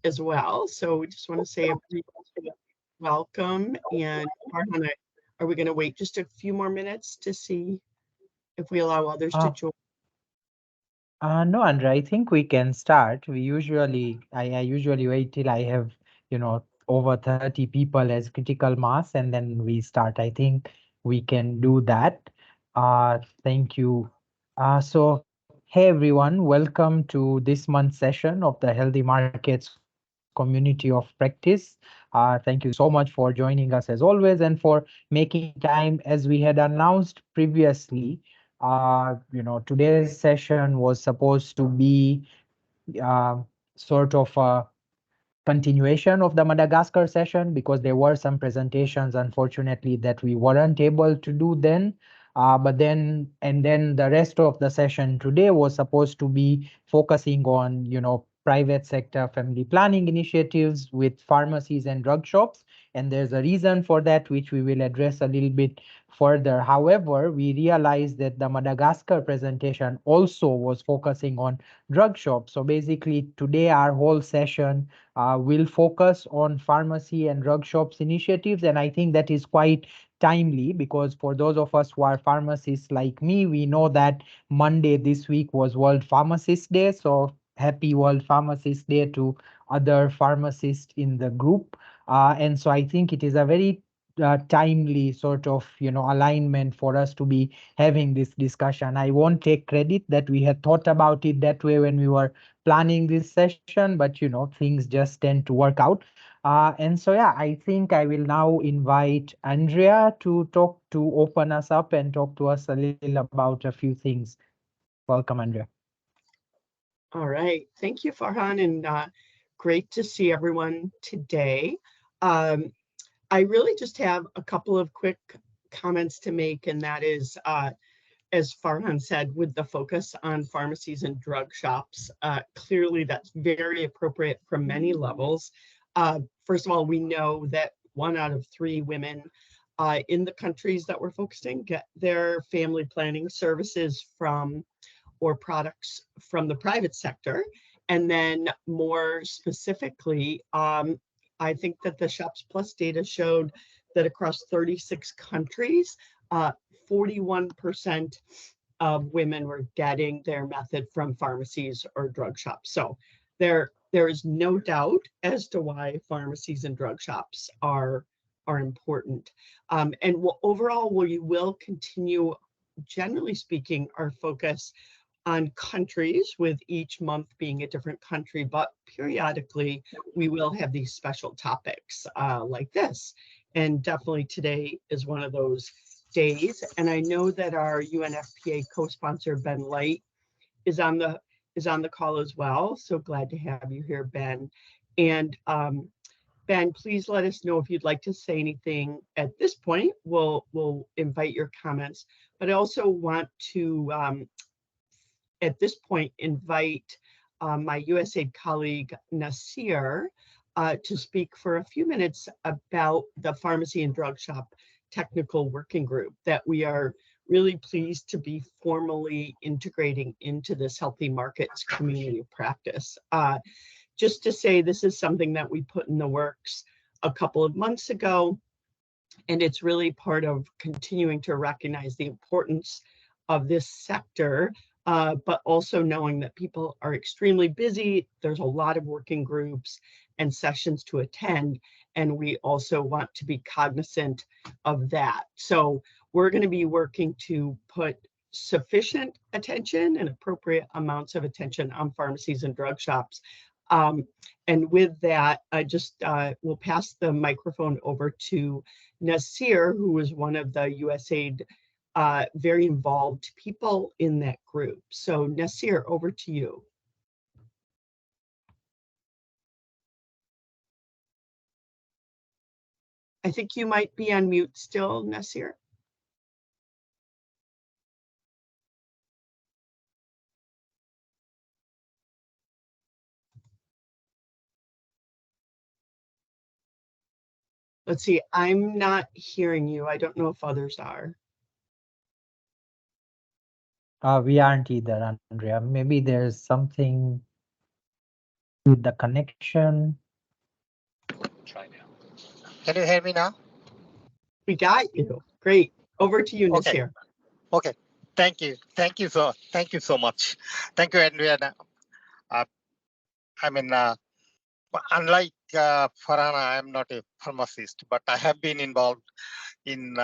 as well. So we just want to say a brief welcome. And Farhan, are we going to wait just a few more minutes to see if we allow others to Uh, join? no, Andrea, I think we can start. I usually wait till I have, over 30 people as critical mass, and then we start. I think we can do that. Thank you. Hey everyone, welcome to this month's session of the Healthy Markets Community of Practice. Thank you so much for joining us as always and for making time as we had announced previously. Today's session was supposed to be uh, sort of a continuation of the Madagascar session because there were some presentations, unfortunately, that we weren't able to do then. But then the rest of the session today was supposed to be focusing on, private sector family planning initiatives with pharmacies and drug shops. And there's a reason for that, which we will address a little bit further. However, we realized that the Madagascar presentation also was focusing on drug shops. So basically, today our whole session will focus on pharmacy and drug shops initiatives. And I think that is quite timely because for those of us who are pharmacists like me, we know that Monday this week was World Pharmacist Day. So happy World Pharmacist Day to other pharmacists in the group. And so I think it is a very timely sort of alignment for us to be having this discussion. I won't take credit that we had thought about it that way when we were planning this session, but things just tend to work out. And so yeah, I think I will now invite Andrea to open us up and talk to us a little about a few things. Welcome, Andrea. All right. Thank you, Farhan, and great to see everyone today. Um, I really just have a couple of quick comments to make, and that is, as Farhan said, with the focus on pharmacies and drug shops, clearly that's very appropriate from many levels. First of all, we know that 1 out of 3 women in the countries that we're focusing get their family planning services from or products from the private sector. And then more specifically, I think that the Shops Plus data showed that across 36 countries, 41% of women were getting their method from pharmacies or drug shops. So there is no doubt as to why pharmacies and drug shops are important. And overall, we will continue, generally speaking, our focus on countries, with each month being a different country, but periodically we will have these special topics like this. And definitely today is one of those days. And I know that our UNFPA co-sponsor Ben Light is on the call as well. So glad to have you here, Ben. And Ben, please let us know if you'd like to say anything at this point. We'll invite your comments, but I also want to at this point invite my USAID colleague Nasir to speak for a few minutes about the pharmacy and drug shop technical working group that we are really pleased to be formally integrating into this healthy markets community of practice. Just to say, this is something that we put in the works a couple of months ago, and it's really part of continuing to recognize the importance of this sector, but also knowing that people are extremely busy. There's a lot of working groups and sessions to attend, and we also want to be cognizant of that. So we're going to be working to put sufficient attention and appropriate amounts of attention on pharmacies and drug shops. Um, and with that, I just will pass the microphone over to Nasir, who is one of the USAID very involved people in that group. So Nasir, over to you. I think you might be on mute still, Nasir. Let's see, I'm not hearing you. I don't know if others are. We aren't either, Andrea. Maybe there's something. with the connection. Try now. Can you hear me now? We got you. Great. Over to you, Okay. Nasir. Okay. Thank you. Thank you so much. Thank you, Andrea. Unlike Farhana, I am not a pharmacist, but I have been involved in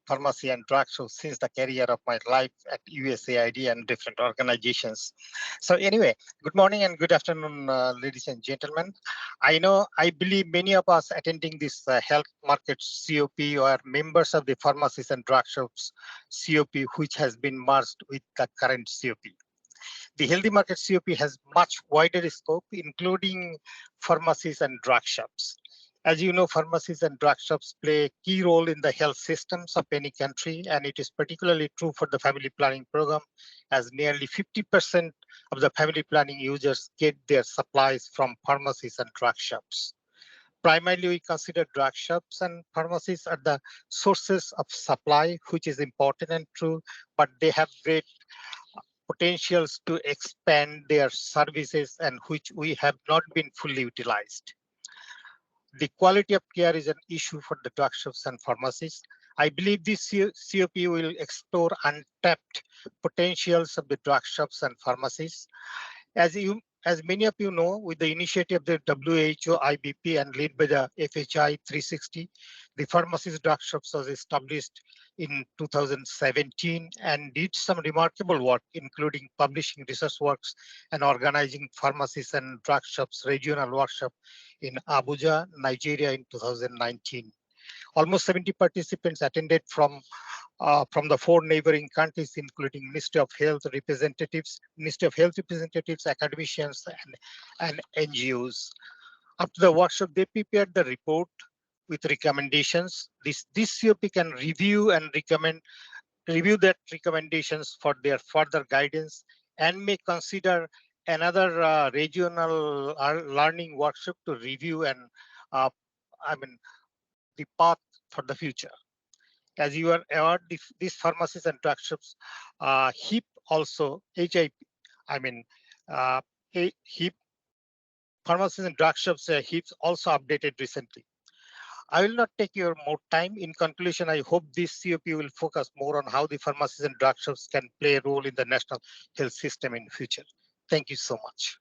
pharmacy and drug shows since the career of my life at USAID and different organizations. So anyway, good morning and good afternoon, ladies and gentlemen. I believe many of us attending this health market COP are members of the pharmacies and drug shops COP, which has been merged with the current COP. The Healthy Market COP has much wider scope, including pharmacies and drug shops. As you know, pharmacies and drug shops play a key role in the health systems of any country, and it is particularly true for the family planning program, as nearly 50% of the family planning users get their supplies from pharmacies and drug shops. Primarily, we consider drug shops and pharmacies are the sources of supply, which is important and true, but they have great potentials to expand their services and which we have not been fully utilized. The quality of care is an issue for the drug shops and pharmacies. I believe this COP will explore untapped potentials of the drug shops and pharmacies. As many of you know, with the initiative of the WHO, IBP, and led by the FHI 360, the pharmacies drug shops was established in 2017 and did some remarkable work, including publishing research works and organizing pharmacies and drug shops regional workshop in Abuja, Nigeria in 2019. Almost 70 participants attended from the 4 neighboring countries, including Ministry of Health representatives, academicians, and NGOs. After the workshop, they prepared the report with recommendations. This COP can review that recommendations for their further guidance and may consider another regional learning workshop to review and the path for the future. As you are aware, these pharmacies and drug shops, HIP also, HIP, HIP, pharmacies and drug shops, HIPs also updated recently. I will not take your more time. In conclusion, I hope this COP will focus more on how the pharmacies and drug shops can play a role in the national health system in the future. Thank you so much.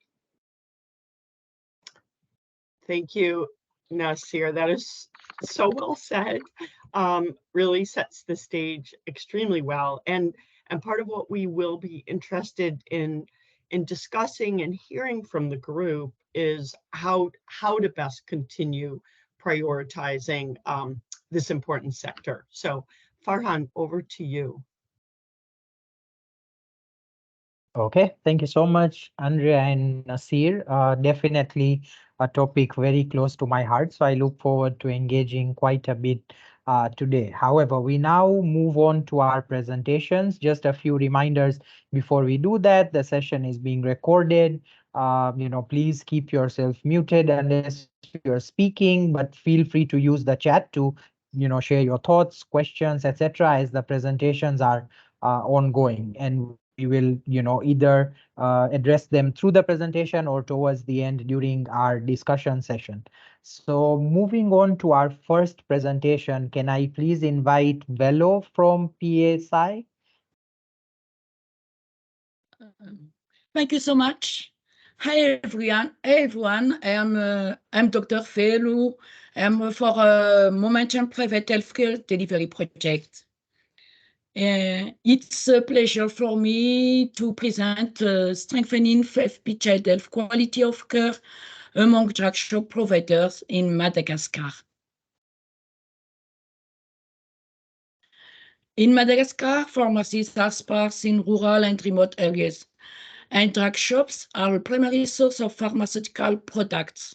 Thank you, Nasir. That is so well said. Really sets the stage extremely well. And part of what we will be interested in discussing and hearing from the group is how to best continue prioritizing this important sector. So Farhan, over to you. Okay, thank you so much, Andrea and Nasir. Definitely a topic very close to my heart, so I look forward to engaging quite a bit today. However, we now move on to our presentations. Just a few reminders before we do that. The session is being recorded. Please keep yourself muted unless you're speaking, but feel free to use the chat to, share your thoughts, questions, etc. as the presentations are ongoing, and we will, either address them through the presentation or towards the end during our discussion session. So moving on to our first presentation, can I please invite Velo from PSI? Thank you so much. Hi everyone. I'm Dr. Felu. I'm for Momentum Private Healthcare Delivery Project. It's a pleasure for me to present strengthening FFP child health quality of care among drug shop providers in Madagascar. In Madagascar, pharmacies are sparse in rural and remote areas, and drug shops are a primary source of pharmaceutical products.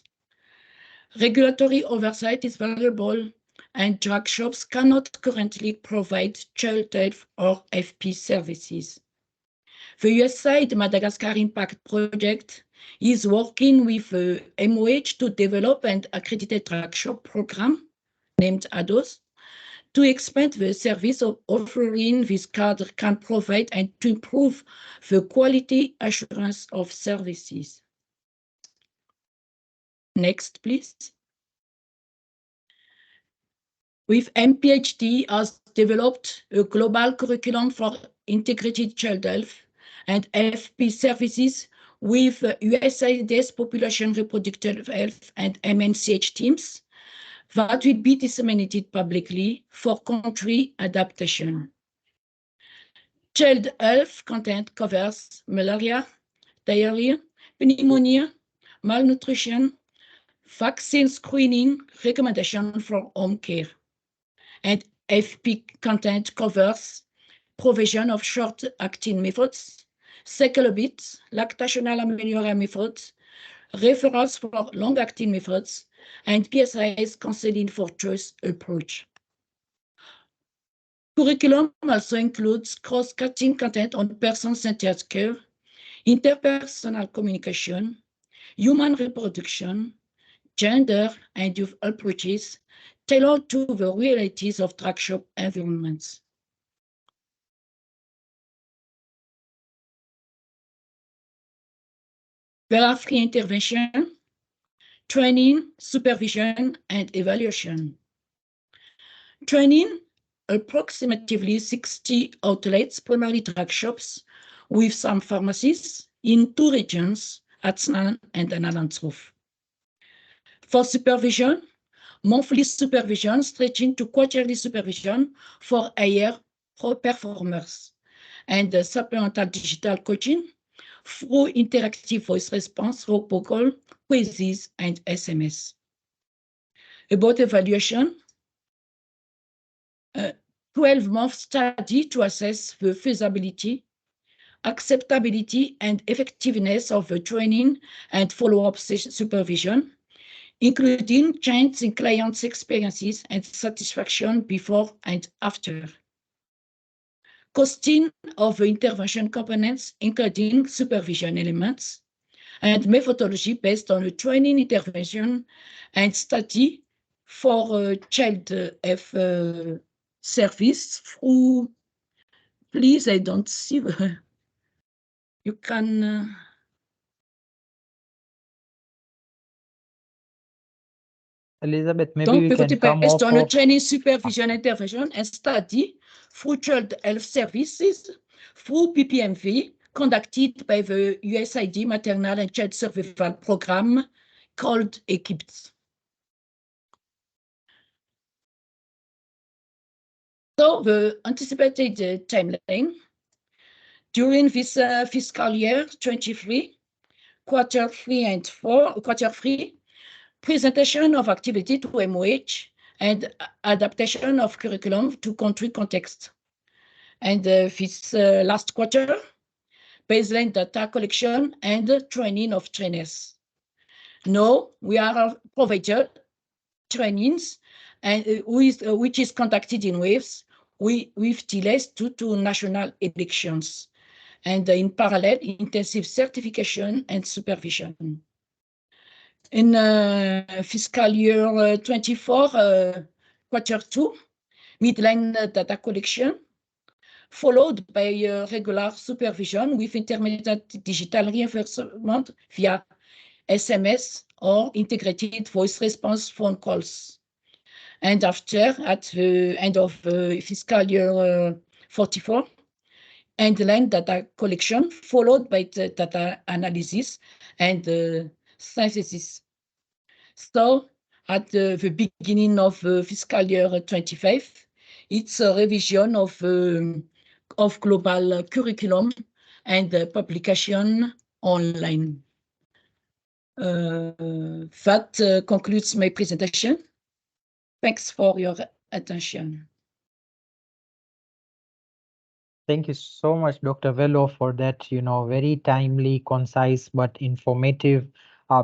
Regulatory oversight is variable, and drug shops cannot currently provide child health or FP services. The USAID Madagascar Impact Project is working with MOH to develop an accredited drug shop program named ADOS to expand the service of offering this card can provide and to improve the quality assurance of services. Next, please. With MPHD has developed a global curriculum for integrated child health and FP services with USAID's population reproductive health and MNCH teams that will be disseminated publicly for country adaptation. Child health content covers malaria, diarrhea, pneumonia, malnutrition, vaccine screening, recommendation for home care. And FP content covers provision of short-acting methods, cyclobit, lactational amenorrhea methods, referrals for long-acting methods, and PSI's counseling for choice approach. Curriculum also includes cross-cutting content on person-centered care, interpersonal communication, human reproduction, gender, and youth approaches tailored to the realities of drug shop environments. There are 3 interventions: training, supervision, and evaluation. Training, approximately 60 outlets, primarily drug shops, with some pharmacies in 2 regions, Atznan and Analandshof. For supervision, monthly supervision stretching to quarterly supervision for higher performers, and supplemental digital coaching through interactive voice response, robocall, quizzes, and SMS. About evaluation, 12-month study to assess the feasibility, acceptability, and effectiveness of the training and follow-up supervision, including change in clients' experiences and satisfaction before and after. Costing of the intervention components, including supervision elements, and methodology based on a training intervention and study for child health service through, please, I don't see, you can, Elizabeth, maybe donc, we can come off on a of... training, supervision, intervention, and study through child health services, through PPMV, conducted by the USAID Maternal and Child Survival Program called EQIPS. So the anticipated timeline during this fiscal year 23, quarter 3, presentation of activity to MOH and adaptation of curriculum to country context. And this last quarter, baseline data collection and training of trainers. Now we are provided trainings and which is conducted in waves with delays due to national elections, and in parallel, intensive certification and supervision. In fiscal year 24, quarter 2, midline data collection, followed by regular supervision with intermittent digital reinforcement via SMS or integrated voice response phone calls. And after, at the end of fiscal year 44, endline data collection, followed by the data analysis and synthesis. So at the beginning of fiscal year 25, it's a revision of global curriculum and publication online. That concludes my presentation. Thanks for your attention. Thank you so much, Dr. Velo, for that, very timely, concise, but informative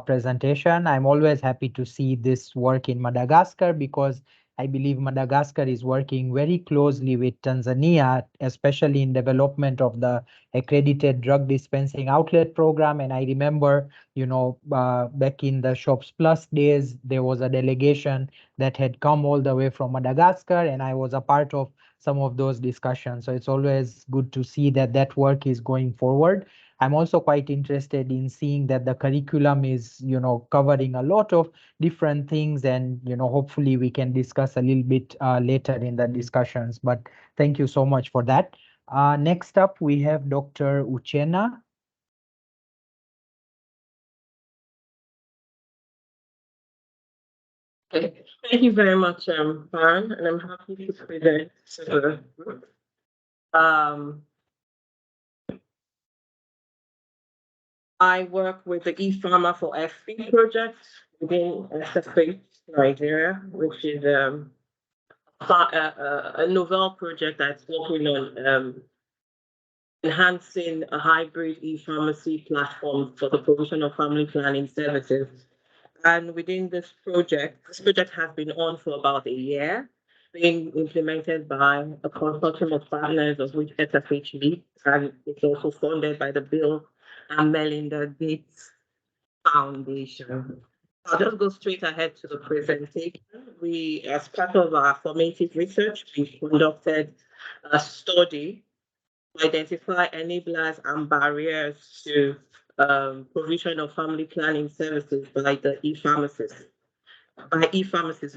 presentation. I'm always happy to see this work in Madagascar because I believe Madagascar is working very closely with Tanzania, especially in development of the accredited drug dispensing outlet program. And I remember, back in the Shops Plus days, there was a delegation that had come all the way from Madagascar, and I was a part of some of those discussions. So it's always good to see that that work is going forward. I'm also quite interested in seeing that the curriculum is, covering a lot of different things, and, hopefully we can discuss a little bit later in the discussions. But thank you so much for that. Next up, we have Dr. Uchenna. Okay. Thank you very much, Baron, and I'm happy to present to the group. I work with the ePharma for FP project within SFH Nigeria, which is a novel project that's working on enhancing a hybrid e-pharmacy platform for the provision of family planning services. And within this project has been on for about a year, being implemented by a consortium of partners, of which SFH leads, and it's also funded by the Bill and Melinda Gates Foundation. I'll just go straight ahead to the presentation. We, as part of our formative research, we conducted a study to identify enablers and barriers to provision of family planning services by the e-pharmacists,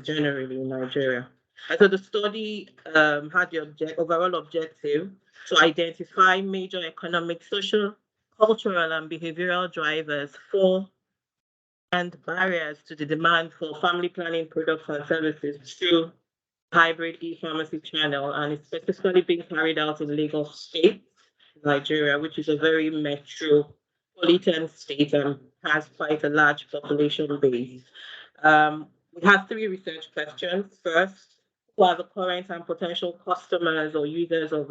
generally in Nigeria. And so the study had the overall objective to identify major economic, social, cultural, and behavioral drivers for and barriers to the demand for family planning products and services through hybrid e-pharmacy channel, and it's specifically being carried out in Lagos State, Nigeria, which is a very metropolitan state and has quite a large population base. We have 3 research questions. First, who are the current and potential customers or users of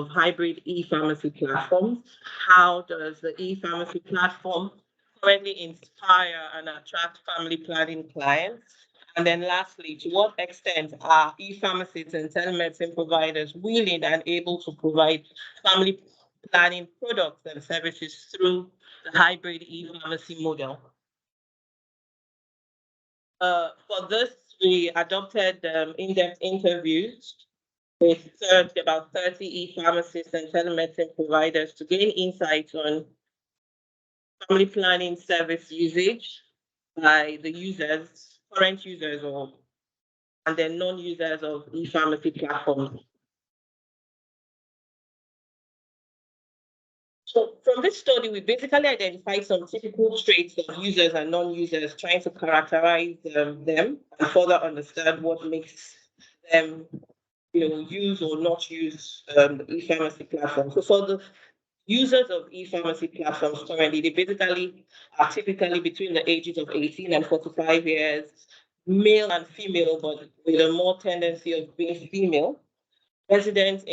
hybrid e-pharmacy platforms? How does the e-pharmacy platform currently inspire and attract family planning clients? And then lastly, to what extent are e-pharmacists and telemedicine providers willing and able to provide family planning products and services through the hybrid e-pharmacy model? For this, we adopted in-depth interviews with about 30 e-pharmacists and telemedicine providers to gain insights on family planning service usage by the users, current users, and then non-users of e-pharmacy platforms. So from this study, we basically identified some typical traits of users and non-users, trying to characterize them and further understand what makes them use or not use the e-pharmacy platform. So for the users of e-pharmacy platforms currently, they basically are typically between the ages of 18 and 45 years, male and female, but with a more tendency of being female, residents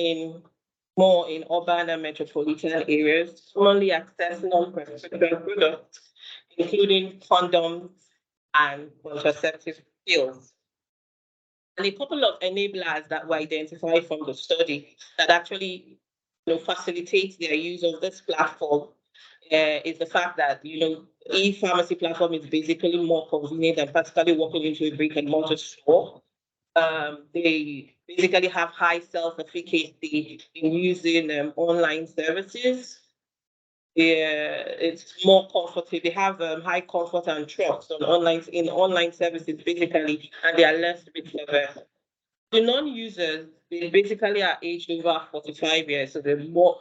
more in urban and metropolitan areas, commonly access non-prescription products, including condoms and contraceptive pills. And a couple of enablers that were identified from the study that actually facilitate their use of this platform is the fact that e-pharmacy platform is basically more convenient than practically walking into a brick and mortar store. They basically have high self-efficacy in using online services. It's more comfortable. They have high comfort and trust in online services, basically, and they are less risk averse. The non-users, they basically are aged over 45 years, so they're more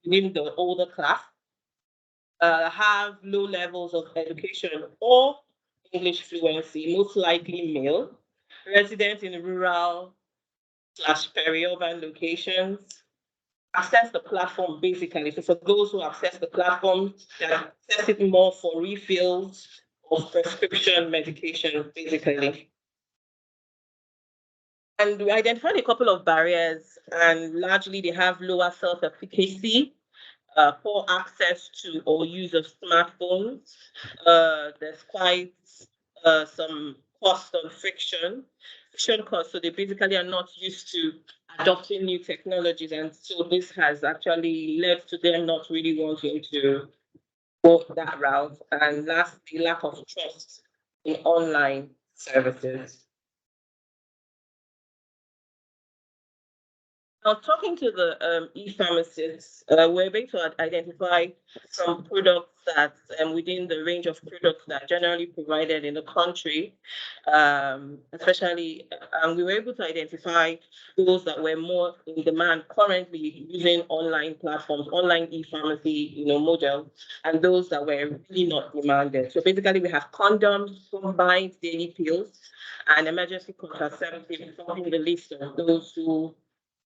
within the older class, have low levels of education or English fluency, most likely male, resident in rural/peri-urban locations, access the platform basically. So for those who access the platform, they access it more for refills of prescription medication, basically. And we identified a couple of barriers, and largely they have lower self-efficacy, poor access to or use of smartphones. There's quite some cost on friction costs. So they basically are not used to adopting new technologies. And so this has actually led to them not really wanting to go that route. And lastly, lack of trust in online services. Now, talking to the e-pharmacists, we're able to identify some products that within the range of products that are generally provided in the country, especially, we were able to identify those that were more in demand currently using online platforms, online e-pharmacy, model, and those that were really not demanded. So basically, we have condoms, combined daily pills, and emergency contraceptives, topping the list of those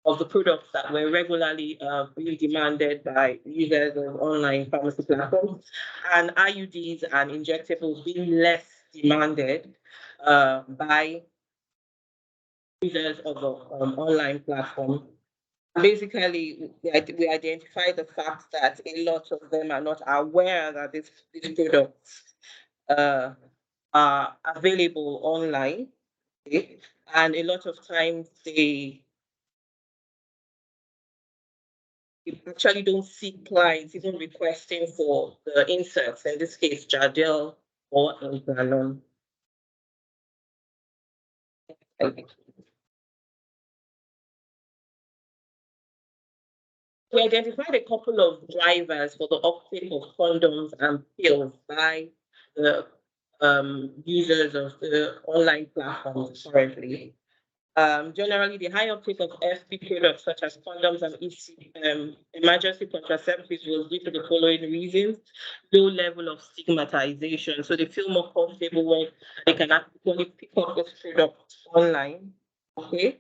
of the products that were regularly being demanded by users of online pharmacy platforms, and IUDs and injectables being less demanded by users of the online platform. Basically, we identify the fact that a lot of them are not aware that these products are available online, okay? And a lot of times they actually don't see clients even requesting for the inserts, in this case, Jadel or Implanon. We identified a couple of drivers for the uptake of condoms and pills by the users of the online platforms currently. Generally, the high uptake of FP products such as condoms and emergency contraceptives was due to the following reasons: low level of stigmatization. So they feel more comfortable when they can actually pick up this product online. Okay.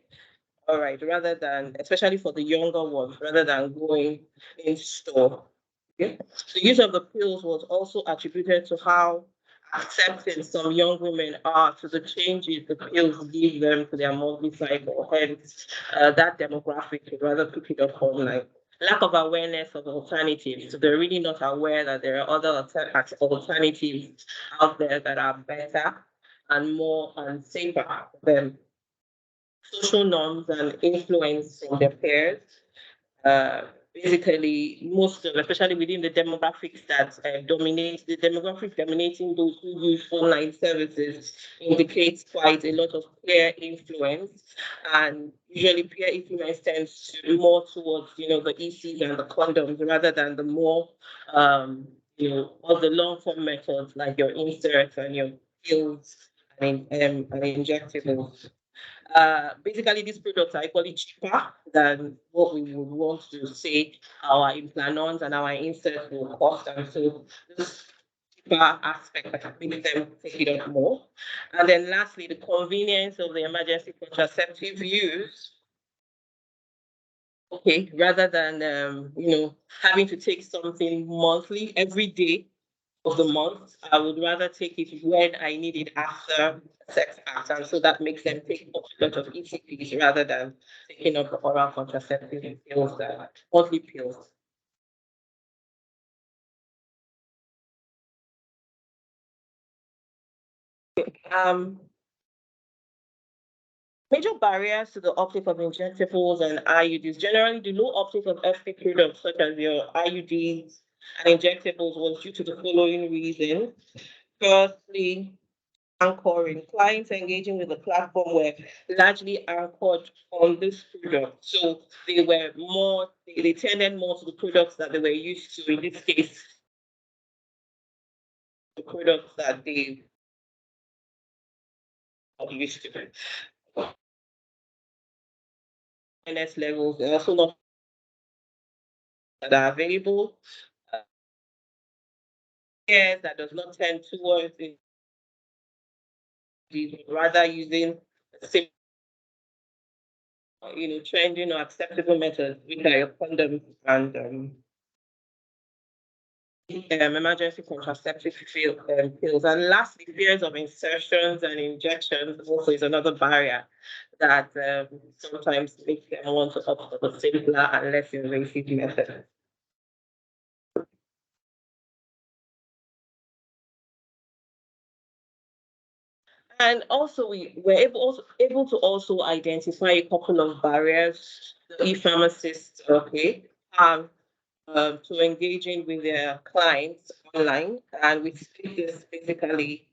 All right, rather than, especially for the younger ones, rather than going in store. Okay. The use of the pills was also attributed to how accepting some young women are to the changes the pills give them to their monthly cycle. Hence, that demographic would rather pick it up online. Lack of awareness of alternatives. So they're really not aware that there are other alternatives out there that are better and more and safer than social norms and influence from their peers. Basically, most of, especially within the demographics that dominate, the demographic dominating those who use online services indicates quite a lot of peer influence, and usually peer influence tends to more towards the ECs and the condoms rather than the more of the long-term methods like your inserts and your pills and injectables. Basically, these products are equally cheaper than what we would want to say our implanons and our inserts will cost. And so this cheaper aspect makes them take it up more. And then lastly, the convenience of the emergency contraceptive use. Okay, rather than having to take something monthly every day of the month, I would rather take it when I need it after sex act, and so that makes them take a lot of ECPs rather than taking up the oral contraceptive pills, monthly pills. Major barriers to the uptake of injectables and IUDs. Generally, the low uptake of FP products such as your IUDs and injectables was due to the following reasons. Firstly, anchoring. Clients engaging with the platform were largely anchored on this product. So they were more, they tended more to the products that they were used to, in this case, the products that they are used to. NS levels, they're also not that are available. That does not tend towards it, rather using same, trending or acceptable methods, which are your condoms and emergency contraceptive pills. And lastly, fears of insertions and injections also is another barrier that sometimes makes them want to opt for the simpler and less invasive method. And also, we were able to also identify a couple of barriers the e-pharmacists have to engaging with their clients online, and we split this basically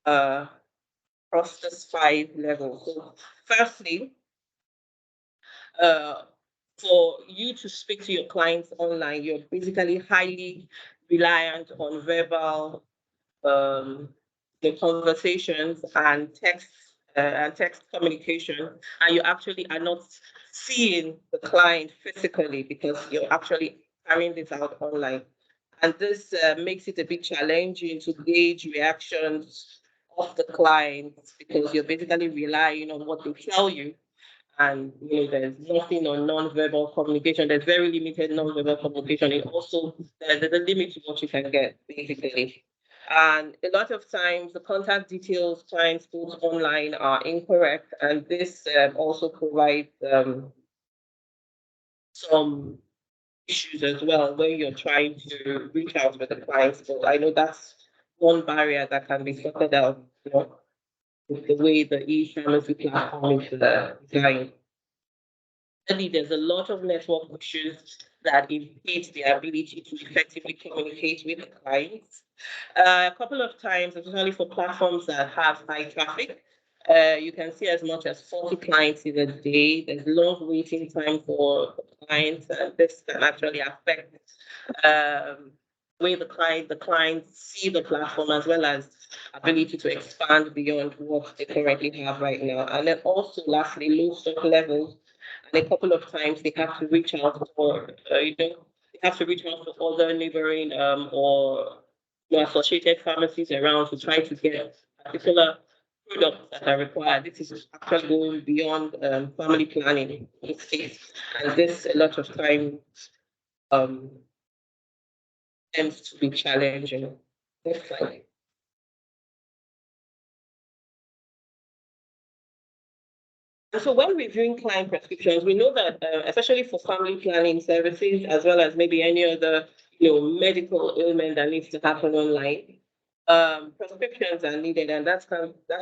across this 5 levels. So, firstly, for you to speak to your clients online, you're basically highly reliant on verbal the conversations and text communication, and you actually are not seeing the client physically because you're actually carrying this out online. And this makes it a bit challenging to gauge reactions of the clients because you're basically relying on what they tell you, and there's nothing on non-verbal communication. There's very limited non-verbal communication. It also there's a limit to what you can get basically. And a lot of times the contact details clients put online are incorrect, and this also provides some issues as well when you're trying to reach out with the clients. But I know that's one barrier that can be sorted out, with the way the e-pharmacy platform is designed. There's a lot of network issues that impede the ability to effectively communicate with the clients. A couple of times, especially for platforms that have high traffic, you can see as much as 40 clients in a day. There's long waiting time for clients, and this can actually affect the way the clients see the platform, as well as ability to expand beyond what they currently have right now. And then also, lastly, low stock levels. And a couple of times they have to reach out for, they have to reach out to other neighboring or associated pharmacies around to try to get particular products that are required. This is actually going beyond family planning in this case, and this a lot of time tends to be challenging. Next slide. And so when reviewing client prescriptions, we know that especially for family planning services, as well as maybe any other medical ailment that needs to happen online, prescriptions are needed, and that's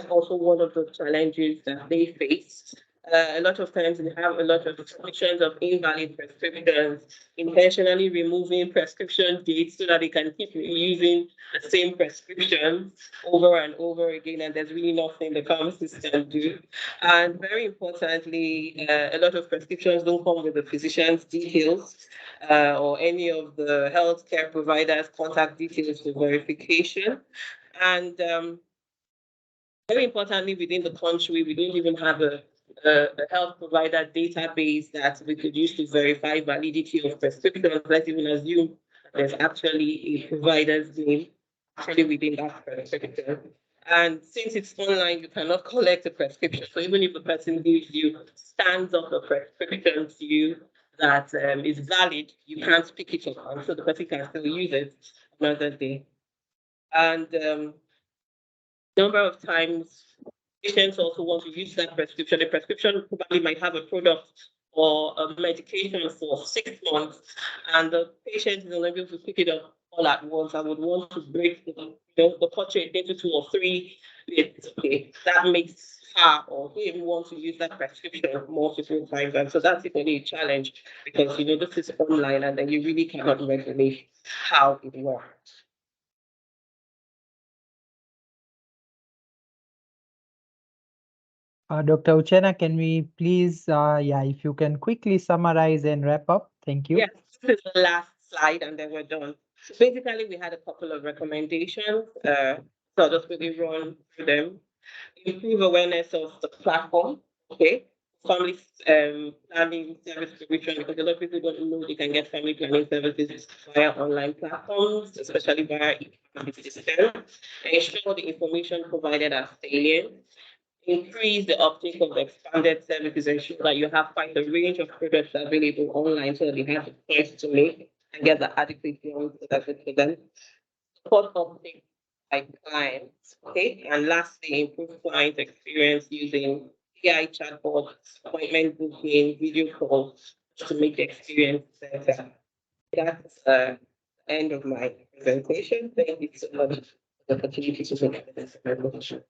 also one of the challenges that they face. A lot of times we have a lot of descriptions of invalid prescriptions, intentionally removing prescription dates so that they can keep using the same prescription over and over again, and there's really nothing the pharmacist can do. And very importantly, a lot of prescriptions don't come with the physician's details or any of the healthcare providers' contact details for verification. And very importantly, within the country, we don't even have a health provider database that we could use to verify validity of prescriptions. Let's even assume there's actually a provider's name actually within that prescription. And since it's online, you cannot collect a prescription. So even if the person gives you stands of the prescription to you that is valid, you can't pick it up. So the person can still use it another day. And number of times patients also want to use that prescription. The prescription probably might have a product or a medication for 6 months, and the patient is unable to pick it up all at once. I would want to break the purchase into 2 or 3 bits. Okay, that makes her or him want to use that prescription multiple times, and so that's really a challenge because this is online, and then you really cannot regulate how it works. Dr. Uchenna, can we please, if you can quickly summarize and wrap up? Thank you. Yes, this is the last slide, and then we're done. So basically, we had a couple of recommendations. So I'll just quickly run through them. Improve awareness of the platform. Okay, family planning service provision, because a lot of people don't know they can get family planning services via online platforms, especially via e-commerce system. Ensure the information provided are salient. Increase the uptake of the expanded services, ensure that you have quite a range of products available online so that you have the choice to make and get the adequate ones that fit for them. Support uptake by clients, okay? And lastly, improve client experience using AI chatbots, appointment booking, video calls to make the experience better. That's the end of my presentation. Thank you so much for the opportunity to make this presentation.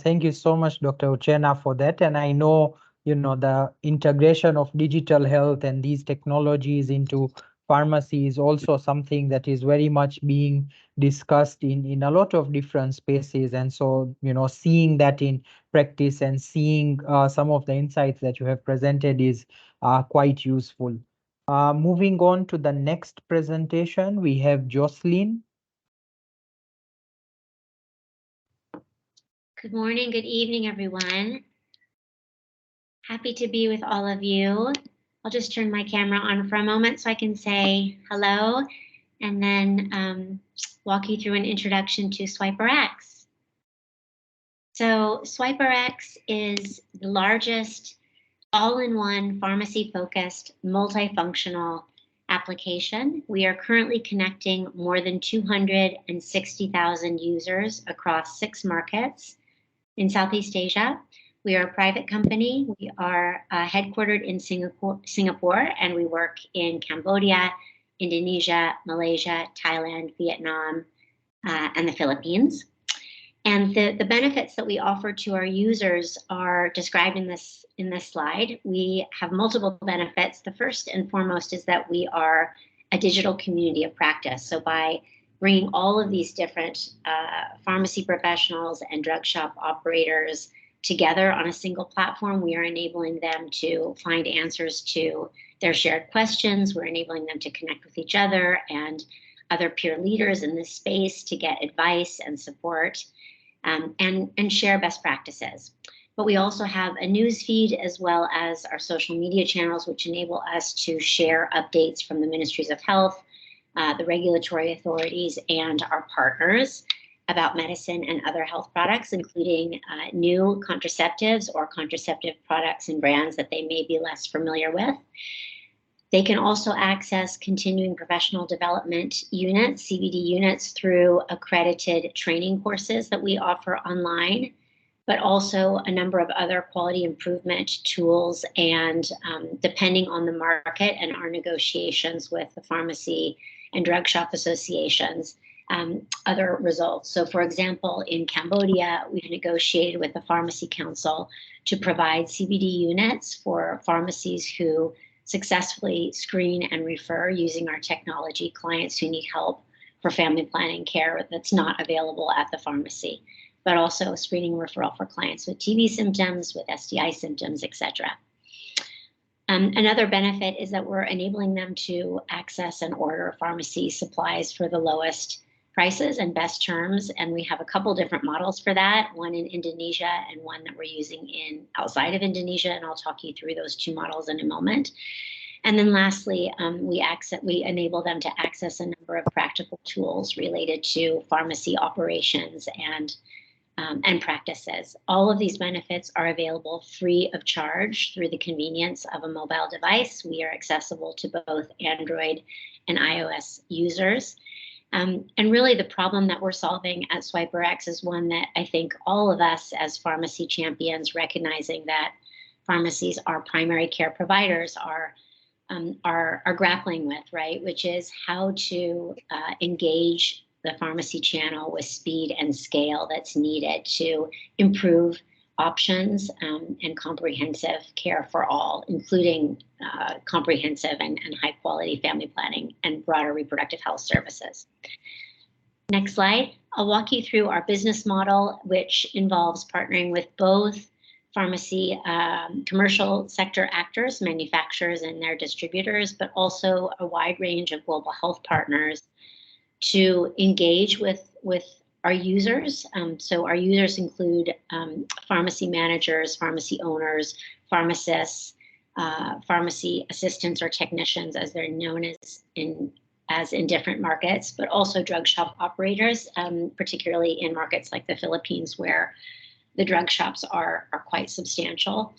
Thank you so much, Dr. Uchenna, for that. And I know, the integration of digital health and these technologies into pharmacy is also something that is very much being discussed in a lot of different spaces. And so, seeing that in practice and seeing some of the insights that you have presented is quite useful. Moving on to the next presentation, we have Jocelyn. Good morning, good evening, everyone. Happy to be with all of you. I'll just turn my camera on for a moment so I can say hello and then walk you through an introduction to SwipeRx. So SwipeRx is the largest all-in-one pharmacy-focused multifunctional application. We are currently connecting more than 260,000 users across 6 markets in Southeast Asia. We are a private company. We are headquartered in Singapore, and we work in Cambodia, Indonesia, Malaysia, Thailand, Vietnam, and the Philippines. And the benefits that we offer to our users are described in this slide. We have multiple benefits. The first and foremost is that we are a digital community of practice. So by bringing all of these different pharmacy professionals and drug shop operators together on a single platform, we are enabling them to find answers to their shared questions. We're enabling them to connect with each other and other peer leaders in this space to get advice and support and share best practices. But we also have a news feed as well as our social media channels, which enable us to share updates from the ministries of health, the regulatory authorities, and our partners about medicine and other health products, including new contraceptives or contraceptive products and brands that they may be less familiar with. They can also access continuing professional development units, CBD units, through accredited training courses that we offer online, but also a number of other quality improvement tools and depending on the market and our negotiations with the pharmacy and drug shop associations, other results. So for example, in Cambodia, we've negotiated with the Pharmacy Council to provide CBD units for pharmacies who successfully screen and refer using our technology clients who need help for family planning care that's not available at the pharmacy, but also screening referral for clients with TB symptoms, with STI symptoms, etc. Another benefit is that we're enabling them to access and order pharmacy supplies for the lowest prices and best terms. And we have a couple different models for that, one in Indonesia and one that we're using outside of Indonesia. And I'll talk you through those 2 models in a moment. And then lastly, we enable them to access a number of practical tools related to pharmacy operations and practices. All of these benefits are available free of charge through the convenience of a mobile device. We are accessible to both Android and iOS users. And really the problem that we're solving at SwipeRx is one that I think all of us as pharmacy champions, recognizing that pharmacies are primary care providers, are grappling with, right? Which is how to engage the pharmacy channel with speed and scale that's needed to improve options and comprehensive care for all, including comprehensive and high quality family planning and broader reproductive health services. Next slide. I'll walk you through our business model, which involves partnering with both pharmacy commercial sector actors, manufacturers and their distributors, but also a wide range of global health partners to engage with our users. So our users include pharmacy managers, pharmacy owners, pharmacists, pharmacy assistants or technicians, as they're known as in different markets, but also drug shop operators, particularly in markets like the Philippines, where the drug shops are quite substantial.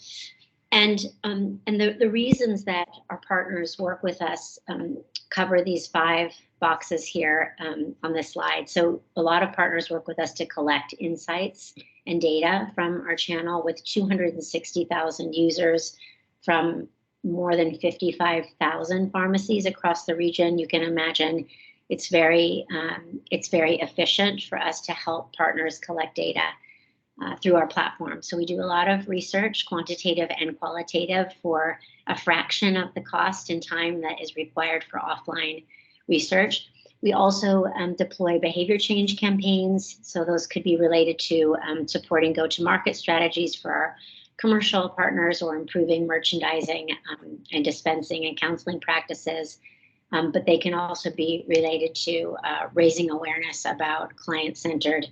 And the reasons that our partners work with us cover these 5 boxes here on this slide. So a lot of partners work with us to collect insights and data from our channel with 260,000 users from more than 55,000 pharmacies across the region. You can imagine it's very efficient for us to help partners collect data through our platform. So we do a lot of research, quantitative and qualitative, for a fraction of the cost and time that is required for offline research. We also deploy behavior change campaigns. So those could be related to supporting go-to-market strategies for our commercial partners or improving merchandising and dispensing and counseling practices. But they can also be related to raising awareness about client-centered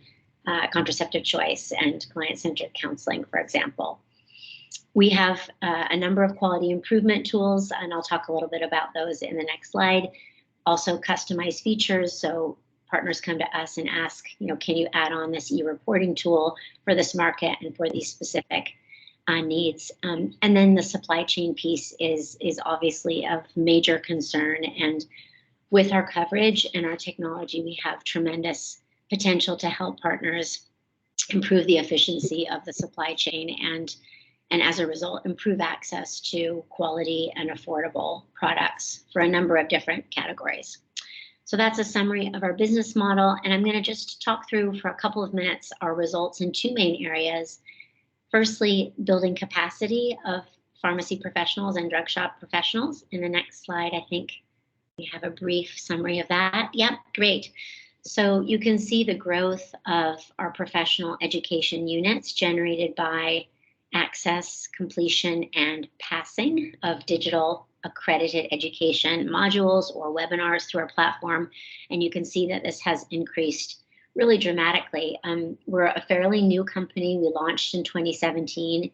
contraceptive choice and client-centered counseling, for example. We have a number of quality improvement tools, and I'll talk a little bit about those in the next slide. Also customized features, so partners come to us and ask, can you add on this e-reporting tool for this market and for these specific needs? And then the supply chain piece is obviously of major concern, and with our coverage and our technology, we have tremendous potential to help partners improve the efficiency of the supply chain and as a result, improve access to quality and affordable products for a number of different categories. So that's a summary of our business model. And I'm going to just talk through for a couple of minutes our results in two main areas. Firstly, building capacity of pharmacy professionals and drug shop professionals. In the next slide, I think we have a brief summary of that. Yep, great. So you can see the growth of our professional education units generated by access, completion, and passing of digital accredited education modules or webinars through our platform. And you can see that this has increased really dramatically. We're a fairly new company. We launched in 2017,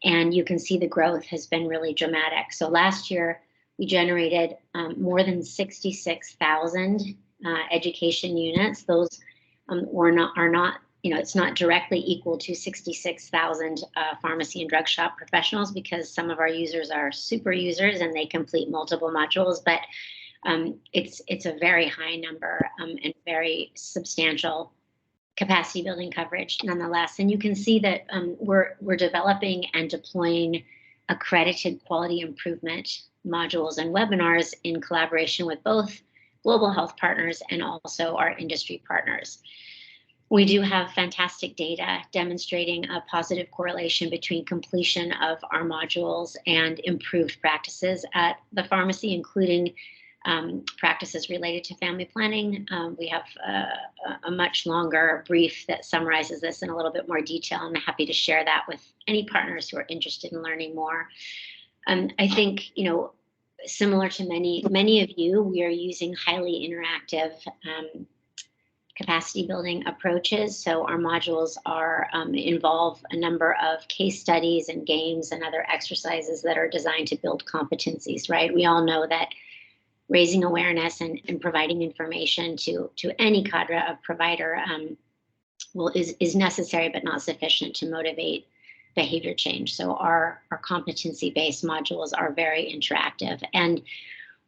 and you can see the growth has been really dramatic. So last year, we generated more than 66,000 education units. Those are not it's not directly equal to 66,000 pharmacy and drug shop professionals, because some of our users are super users and they complete multiple modules, but it's a very high number and very substantial capacity building coverage nonetheless. And you can see that we're developing and deploying accredited quality improvement modules and webinars in collaboration with both global health partners and also our industry partners. We do have fantastic data demonstrating a positive correlation between completion of our modules and improved practices at the pharmacy, including practices related to family planning. We have a much longer brief that summarizes this in a little bit more detail. I'm happy to share that with any partners who are interested in learning more. I think, similar to many of you, we are using highly interactive capacity building approaches. So our modules involve a number of case studies and games and other exercises that are designed to build competencies, right? We all know that raising awareness and providing information to any cadre of provider is necessary but not sufficient to motivate behavior change. So our competency-based modules are very interactive. And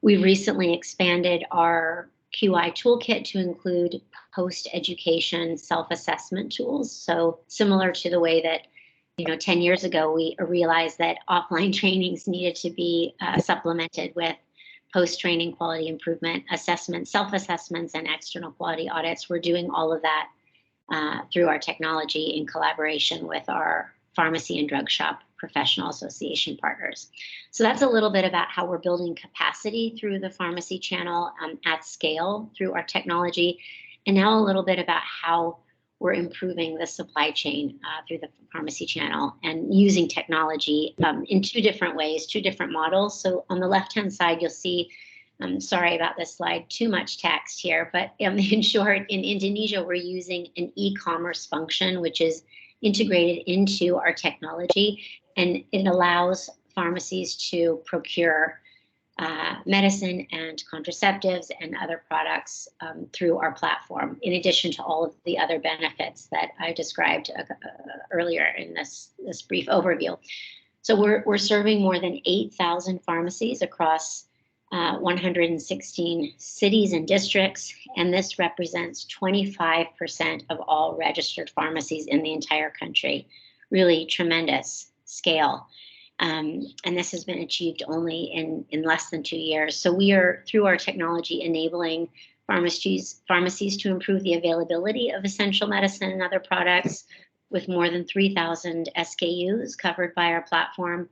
we recently expanded our QI toolkit to include post-education self-assessment tools. So similar to the way that 10 years ago, we realized that offline trainings needed to be supplemented with post-training quality improvement assessments, self-assessments, and external quality audits. We're doing all of that through our technology in collaboration with our pharmacy and drug shop professional association partners. So that's a little bit about how we're building capacity through the pharmacy channel at scale through our technology. And now a little bit about how we're improving the supply chain through the pharmacy channel and using technology in two different ways, two different models. So on the left-hand side, you'll see, sorry about this slide, too much text here, but in short, in Indonesia, we're using an e-commerce function, which is integrated into our technology, and it allows pharmacies to procure medicine and contraceptives and other products through our platform, in addition to all of the other benefits that I described earlier in this brief overview. So we're serving more than 8,000 pharmacies across 116 cities and districts, and this represents 25% of all registered pharmacies in the entire country. Really tremendous scale. And this has been achieved only in less than 2 years. So we are, through our technology, enabling pharmacies to improve the availability of essential medicine and other products with more than 3,000 SKUs covered by our platform.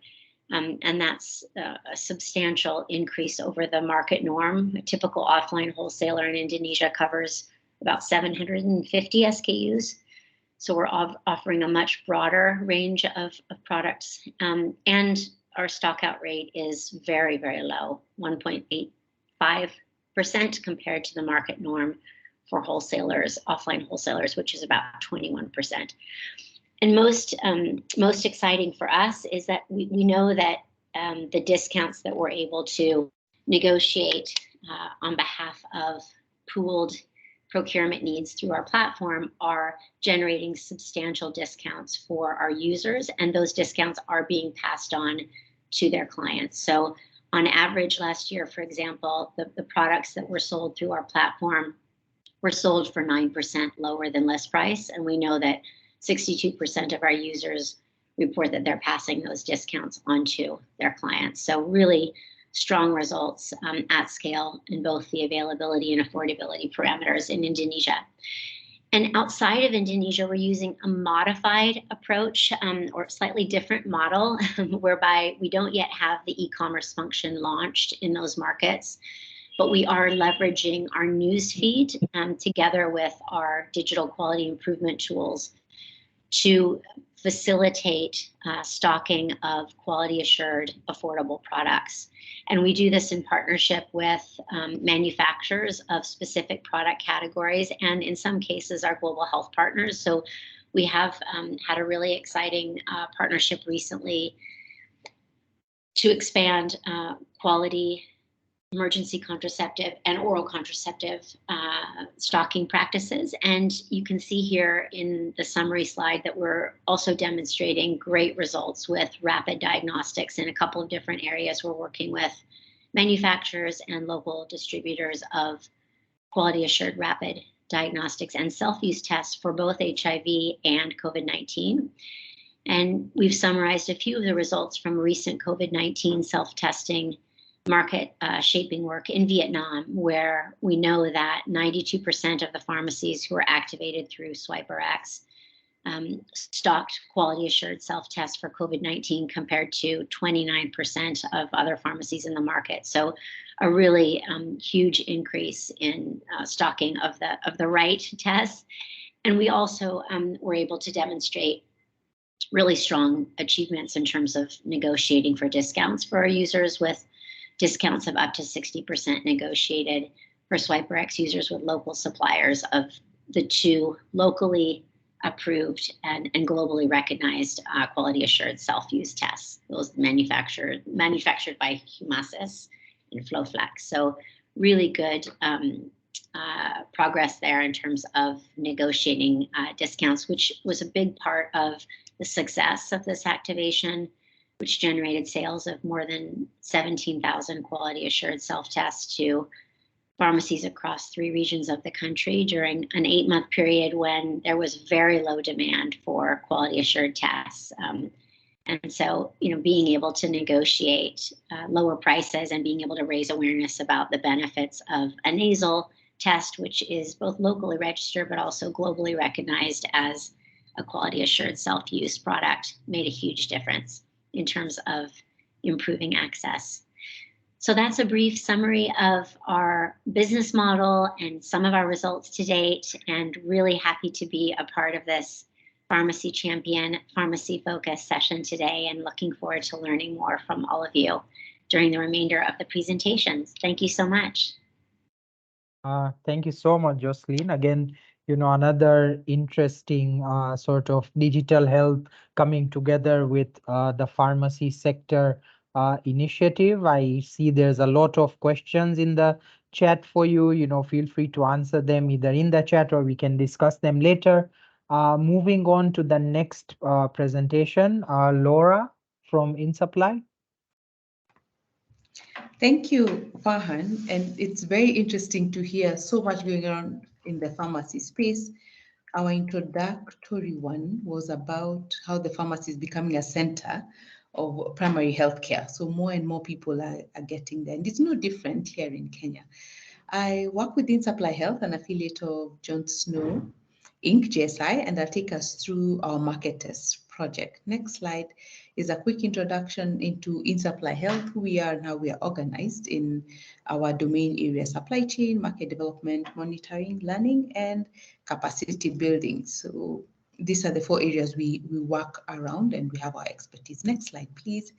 And that's a substantial increase over the market norm. A typical offline wholesaler in Indonesia covers about 750 SKUs. So we're offering a much broader range of products. And our stock out rate is very, very low, 1.85% compared to the market norm for wholesalers, offline wholesalers, which is about 21%. And most exciting for us is that we know that the discounts that we're able to negotiate on behalf of pooled procurement needs through our platform are generating substantial discounts for our users, and those discounts are being passed on to their clients. So on average last year, for example, the products that were sold through our platform were sold for 9% lower than list price, and we know that 62% of our users report that they're passing those discounts on to their clients. So really strong results at scale in both the availability and affordability parameters in Indonesia. And outside of Indonesia, we're using a modified approach or slightly different model whereby we don't yet have the e-commerce function launched in those markets, but we are leveraging our news feed together with our digital quality improvement tools to facilitate stocking of quality assured, affordable products. And we do this in partnership with manufacturers of specific product categories, and in some cases, our global health partners. So we have had a really exciting partnership recently to expand quality emergency contraceptive and oral contraceptive stocking practices. And you can see here in the summary slide that we're also demonstrating great results with rapid diagnostics in a couple of different areas. We're working with manufacturers and local distributors of quality assured rapid diagnostics and self-use tests for both HIV and COVID-19. And we've summarized a few of the results from recent COVID-19 self-testing market shaping work in Vietnam, where we know that 92% of the pharmacies who are activated through SwipeRx stocked quality assured self-tests for COVID-19 compared to 29% of other pharmacies in the market. So a really huge increase in stocking of the right tests. And we also were able to demonstrate really strong achievements in terms of negotiating for discounts for our users, with discounts of up to 60% negotiated for SwipeRx users with local suppliers of the two locally approved and globally recognized quality assured self-use tests. Those manufactured by Humasis and FlowFlex. So really good progress there in terms of negotiating discounts, which was a big part of the success of this activation, which generated sales of more than 17,000 quality assured self-tests to pharmacies across 3 regions of the country during an 8-month period when there was very low demand for quality assured tests. And so, being able to negotiate lower prices and being able to raise awareness about the benefits of a nasal test, which is both locally registered but also globally recognized as a quality assured self-use product, made a huge difference in terms of improving access. So that's a brief summary of our business model and some of our results to date, and really happy to be a part of this Pharmacy Champion, Pharmacy Focus session today, and looking forward to learning more from all of you during the remainder of the presentations. Thank you so much. Thank you so much, Jocelyn. Again, another interesting sort of digital health coming together with the pharmacy sector initiative. I see there's a lot of questions in the chat for you. Feel free to answer them either in the chat or we can discuss them later. Moving on to the next presentation, Laura from inSupply. Thank you, Farhan. And it's very interesting to hear so much going on in the pharmacy space. Our introductory one was about how the pharmacy is becoming a center of primary healthcare. So more and more people are getting there. And it's no different here in Kenya. I work with inSupply Health, an affiliate of John Snow Inc., JSI, and I'll take us through our market test project. Next slide is a quick introduction into inSupply Health, who we are and how we are organized in our domain area: supply chain, market development, monitoring, learning, and capacity building. So these are the 4 areas we work around and we have our expertise. Next slide, please.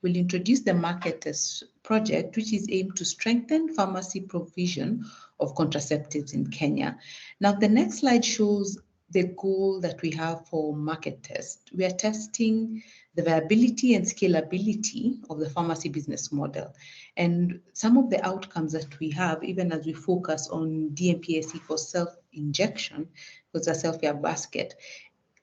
We'll introduce the Marketers project, which is aimed to strengthen pharmacy provision of contraceptives in Kenya. Now, the next slide shows the goal that we have for market test. We are testing the viability and scalability of the pharmacy business model. And some of the outcomes that we have, even as we focus on DMPAC for self-injection, because a self-care basket,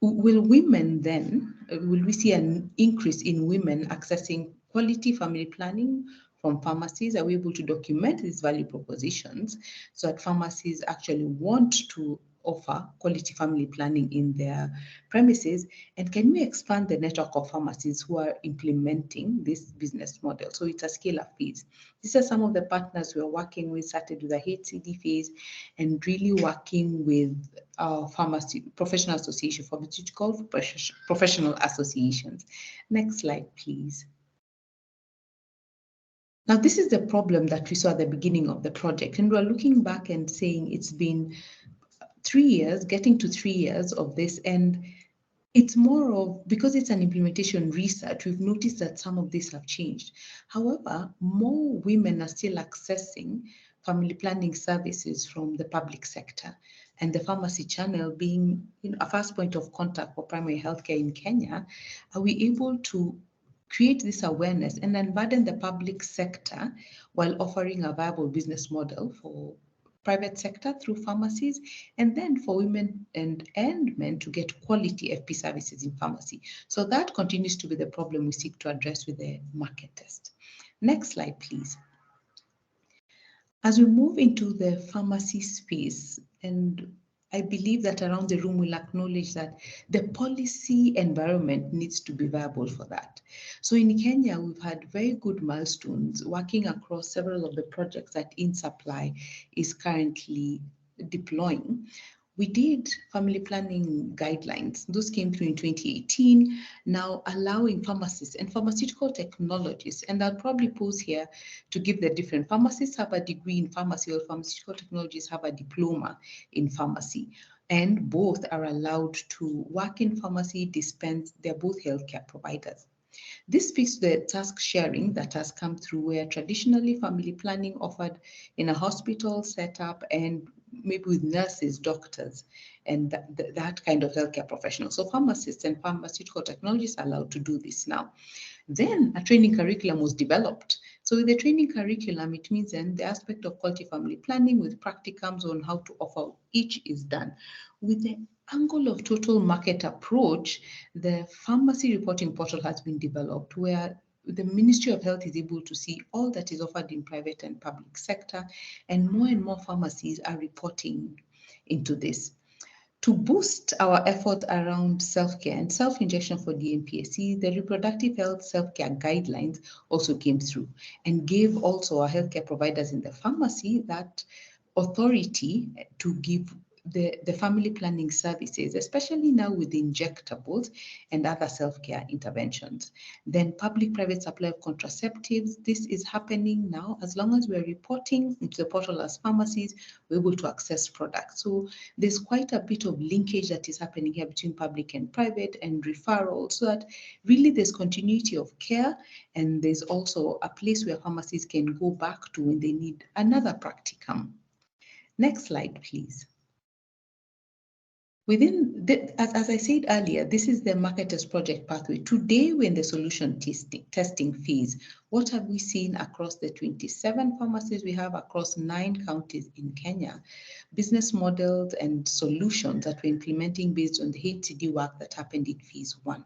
will women then, will we see an increase in women accessing quality family planning from pharmacies? Are we able to document these value propositions so that pharmacies actually want to offer quality family planning in their premises? And can we expand the network of pharmacies who are implementing this business model? So it's a scale of fees. These are some of the partners we are working with, started with the HCD phase and really working with our pharmacy professional association, pharmaceutical professional associations. Next slide, please. Now, this is the problem that we saw at the beginning of the project, and we're looking back and saying it's been 3 years, getting to 3 years of this, and it's more of, because it's an implementation research, we've noticed that some of these have changed. However, more women are still accessing family planning services from the public sector, and the pharmacy channel being a first point of contact for primary healthcare in Kenya. Are we able to create this awareness and unburden the public sector while offering a viable business model for private sector through pharmacies, and then for women and men to get quality FP services in pharmacy? So that continues to be the problem we seek to address with the market test. Next slide, please. As we move into the pharmacy space, and I believe that around the room we'll acknowledge that the policy environment needs to be viable for that. So in Kenya, we've had very good milestones working across several of the projects that inSupply is currently deploying. We did family planning guidelines. Those came through in 2018, now allowing pharmacists and pharmaceutical technologists, and I'll probably pause here to give the different. Pharmacists have a degree in pharmacy, or pharmaceutical technologists have a diploma in pharmacy, and both are allowed to work in pharmacy, dispense. They're both healthcare providers. This speaks to the task sharing that has come through, where traditionally family planning offered in a hospital setup and maybe with nurses, doctors, and that kind of healthcare professionals. So pharmacists and pharmaceutical technologists are allowed to do this now. Then a training curriculum was developed. So with the training curriculum, it means then the aspect of quality family planning with practicums on how to offer each is done. With the angle of total market approach, the pharmacy reporting portal has been developed, where the Ministry of Health is able to see all that is offered in private and public sector, and more pharmacies are reporting into this. To boost our effort around self-care and self-injection for DMPAC, the reproductive health self-care guidelines also came through and gave also our healthcare providers in the pharmacy that authority to give the family planning services, especially now with injectables and other self-care interventions. Then public-private supply of contraceptives, this is happening now. As long as we're reporting into the portal as pharmacies, we're able to access products. So there's quite a bit of linkage that is happening here between public and private, and referrals, so that really there's continuity of care, and there's also a place where pharmacies can go back to when they need another practicum. Next slide, please. Within as I said earlier, this is the Marketers Project pathway. Today, we're in the solution testing phase. What have we seen across the 27 pharmacies we have across 9 counties in Kenya? Business models and solutions that we're implementing based on the HCD work that happened in phase 1.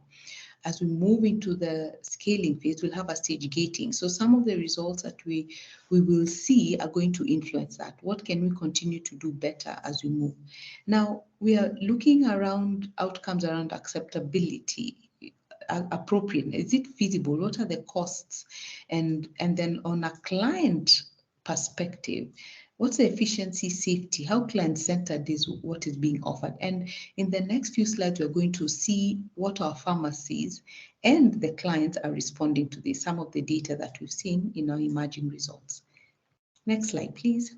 As we move into the scaling phase, we'll have a stage gating. So some of the results that we will see are going to influence that. What can we continue to do better as we move? Now, we are looking around outcomes around acceptability, appropriateness. Is it feasible? What are the costs? And then on a client perspective, What's the efficiency, safety? How client-centered is what is being offered? And in the next few slides, we're going to see what our pharmacies and the clients are responding to this, some of the data that we've seen in our emerging results. Next slide, please.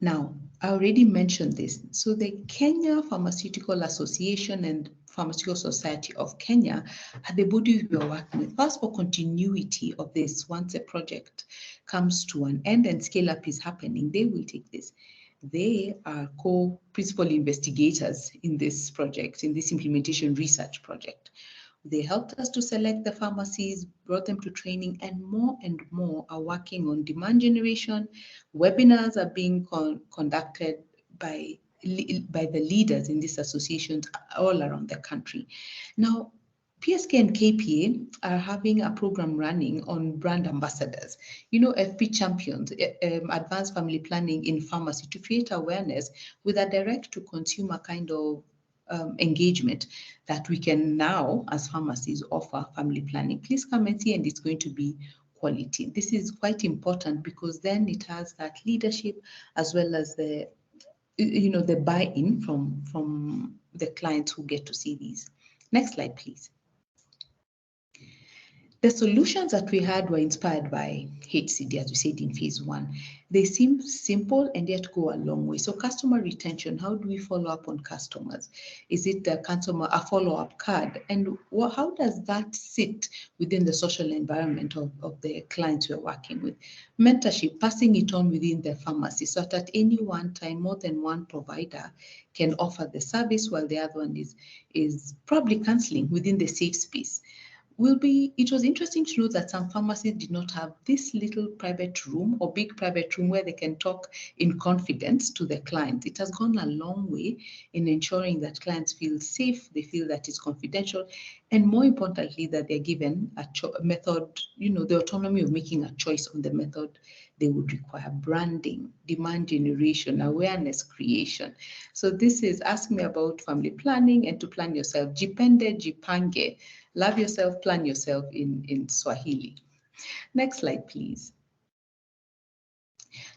Now, I already mentioned this. So the Kenya Pharmaceutical Association and Pharmaceutical Society of Kenya are the bodies we are working with. First, for continuity of this, once a project comes to an end and scale up is happening, they will take this. They are co-principal investigators in this project, in this implementation research project. They helped us to select the pharmacies, brought them to training, and more are working on demand generation. Webinars are being conducted by the leaders in these associations all around the country. Now, PSK and KPA are having a program running on brand ambassadors, FP champions, advanced family planning in pharmacy, to create awareness with a direct to consumer kind of engagement that we can now, as pharmacies, offer family planning. Please come and see, and it's going to be quality. This is quite important because then it has that leadership as well as the buy-in from the clients who get to see these. Next slide, please. The solutions that we had were inspired by HCD, as we said in phase 1. They seem simple and yet go a long way. So customer retention, how do we follow up on customers? Is it a follow-up card? And how does that sit within the social environment of the clients we're working with? Mentorship, passing it on within the pharmacy, so that at any one time, more than one provider can offer the service while the other one is probably counseling within the safe space. It was interesting to note that some pharmacies did not have this little private room or big private room where they can talk in confidence to the clients. It has gone a long way in ensuring that clients feel safe, they feel that it's confidential, and more importantly, that they're given a method, the autonomy of making a choice on the method they would require. Branding, demand generation, awareness creation. So this is Ask Me About Family Planning and to Plan Yourself. Jipende, jipange. Love yourself, plan yourself in Swahili. Next slide, please.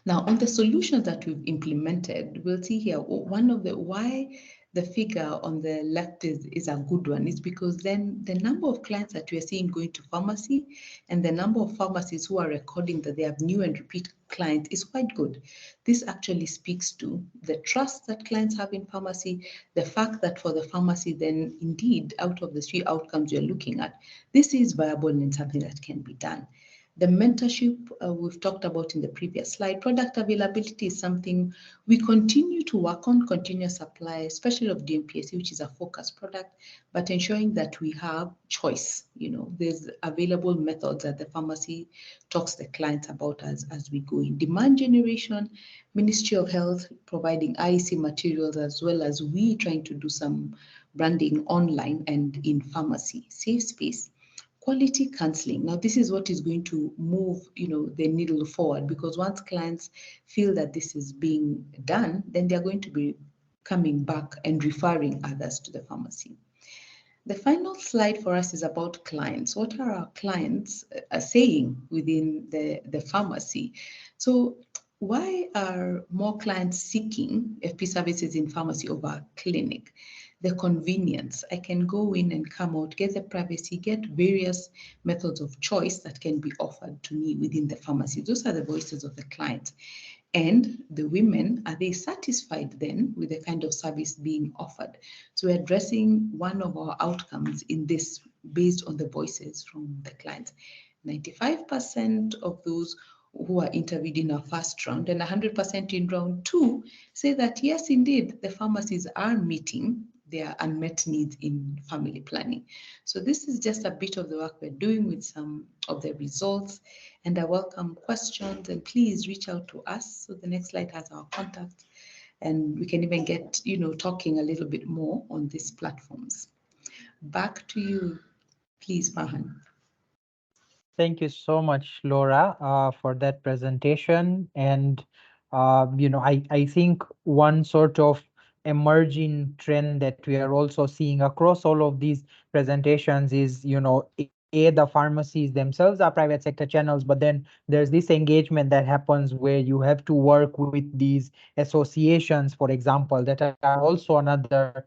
Now, on the solutions that we've implemented, we'll see here why the figure on the left is a good one is because then the number of clients that we are seeing going to pharmacy and the number of pharmacies who are recording that they have new and repeat clients is quite good. This actually speaks to the trust that clients have in pharmacy, the fact that for the pharmacy, then indeed, out of the 3 outcomes you're looking at, this is viable and something that can be done. The mentorship we've talked about in the previous slide. Product availability is something we continue to work on, continuous supply, especially of DMPSC, which is a focus product, but ensuring that we have choice. There's available methods that the pharmacy talks to the clients about as we go in. Demand generation, Ministry of Health providing IEC materials, as well as we trying to do some branding online and in pharmacy. Safe space. Quality counseling. Now, this is what is going to move, the needle forward, because once clients feel that this is being done, then they're going to be coming back and referring others to the pharmacy. The final slide for us is about clients. What are our clients saying within the pharmacy? So why are more clients seeking FP services in pharmacy over clinic? The convenience. I can go in and come out, get the privacy, get various methods of choice that can be offered to me within the pharmacy. Those are the voices of the clients. And the women, are they satisfied then with the kind of service being offered? So we're addressing one of our outcomes in this based on the voices from the clients. 95% of those who are interviewed in our first round and 100% in round 2 say that yes, indeed, the pharmacies are meeting their unmet needs in family planning. So this is just a bit of the work we're doing with some of the results, and I welcome questions, and please reach out to us. So the next slide has our contact, and we can even get, talking a little bit more on these platforms. Back to you, please, Farhan. Thank you so much, Laura, for that presentation. And, I think one sort of emerging trend that we are also seeing across all of these presentations is, the pharmacies themselves are private sector channels, but then there's this engagement that happens where you have to work with these associations, for example, that are also another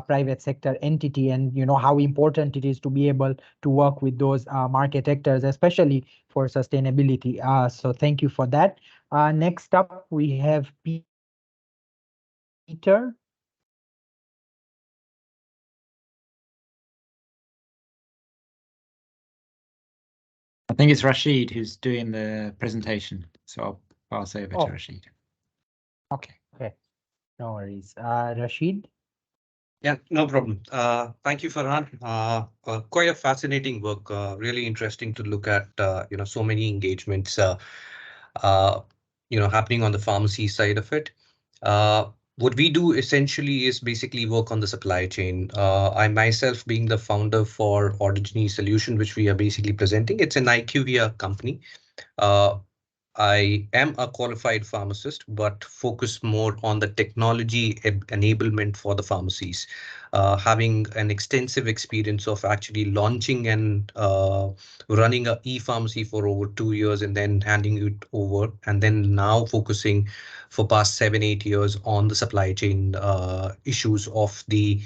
private sector entity, and how important it is to be able to work with those market actors, especially for sustainability. So thank you for that. Next up, we have Peter. I think it's Rashid who's doing the presentation, so I'll pass over to Rashid. Okay, no worries. Rashid? Yeah, no problem. Thank you, Farhan. Quite a fascinating work. Really interesting to look at. So many engagements. Happening on the pharmacy side of it. What we do essentially is basically work on the supply chain. I myself being the founder for Originy Solution, which we are basically presenting. It's an IQVIA company. I am a qualified pharmacist, but focus more on the technology enablement for the pharmacies. Having an extensive experience of actually launching and running a e-pharmacy for over 2 years and then handing it over, and then now focusing for past 7-8 years on the supply chain issues of the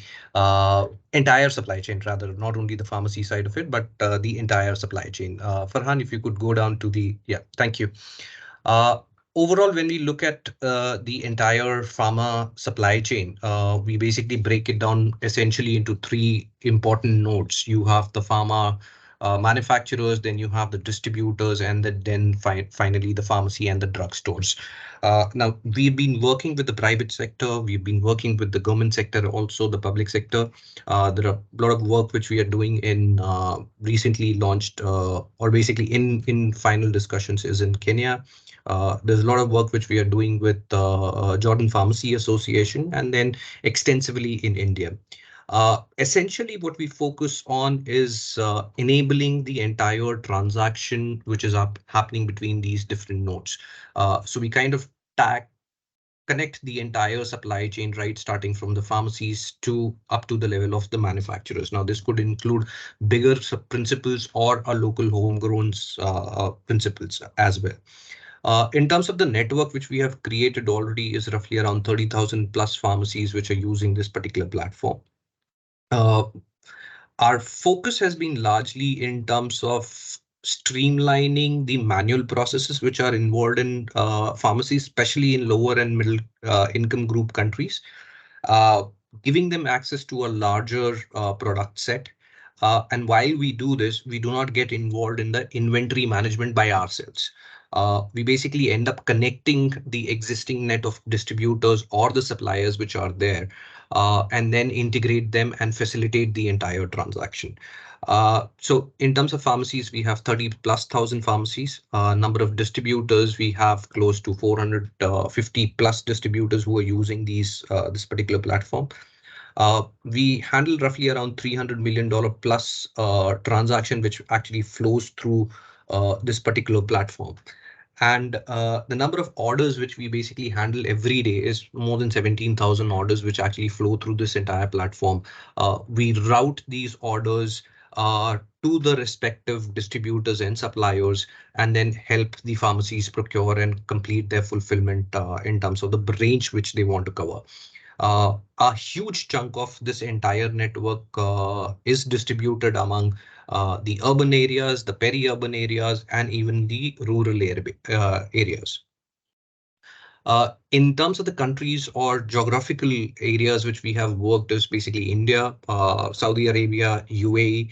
entire supply chain, rather, not only the pharmacy side of it, but the entire supply chain. Farhan, if you could go down to the, thank you. Overall, when we look at the entire pharma supply chain, we basically break it down essentially into 3 important nodes. You have the pharma manufacturers, then you have the distributors, and then finally the pharmacy and the drugstores. Now, we've been working with the private sector, we've been working with the government sector, also the public sector. There are a lot of work which we are doing in recently launched or basically in final discussions is in Kenya. There's a lot of work which we are doing with Jordan Pharmacy Association and then extensively in India. Essentially, what we focus on is enabling the entire transaction which is happening between these different nodes. So we kind of connect the entire supply chain, right, starting from the pharmacies up to the level of the manufacturers. Now, this could include bigger principles or a local homegrown principles as well. In terms of the network which we have created already is roughly around 30,000 plus pharmacies which are using this particular platform. Our focus has been largely in terms of streamlining the manual processes which are involved in pharmacies, especially in lower and middle income group countries, giving them access to a larger product set. And while we do this, we do not get involved in the inventory management by ourselves. We basically end up connecting the existing net of distributors or the suppliers which are there, and then integrate them and facilitate the entire transaction. So in terms of pharmacies, we have 30,000+ pharmacies. Number of distributors, we have close to 450+ distributors who are using this particular platform. We handle roughly around $300 million plus transaction, which actually flows through this particular platform. And the number of orders which we basically handle every day is more than 17,000 orders, which actually flow through this entire platform. We route these orders to the respective distributors and suppliers, and then help the pharmacies procure and complete their fulfillment in terms of the range which they want to cover. A huge chunk of this entire network is distributed among the urban areas, the peri-urban areas, and even the rural areas. In terms of the countries or geographical areas which we have worked is basically India, Saudi Arabia, UAE.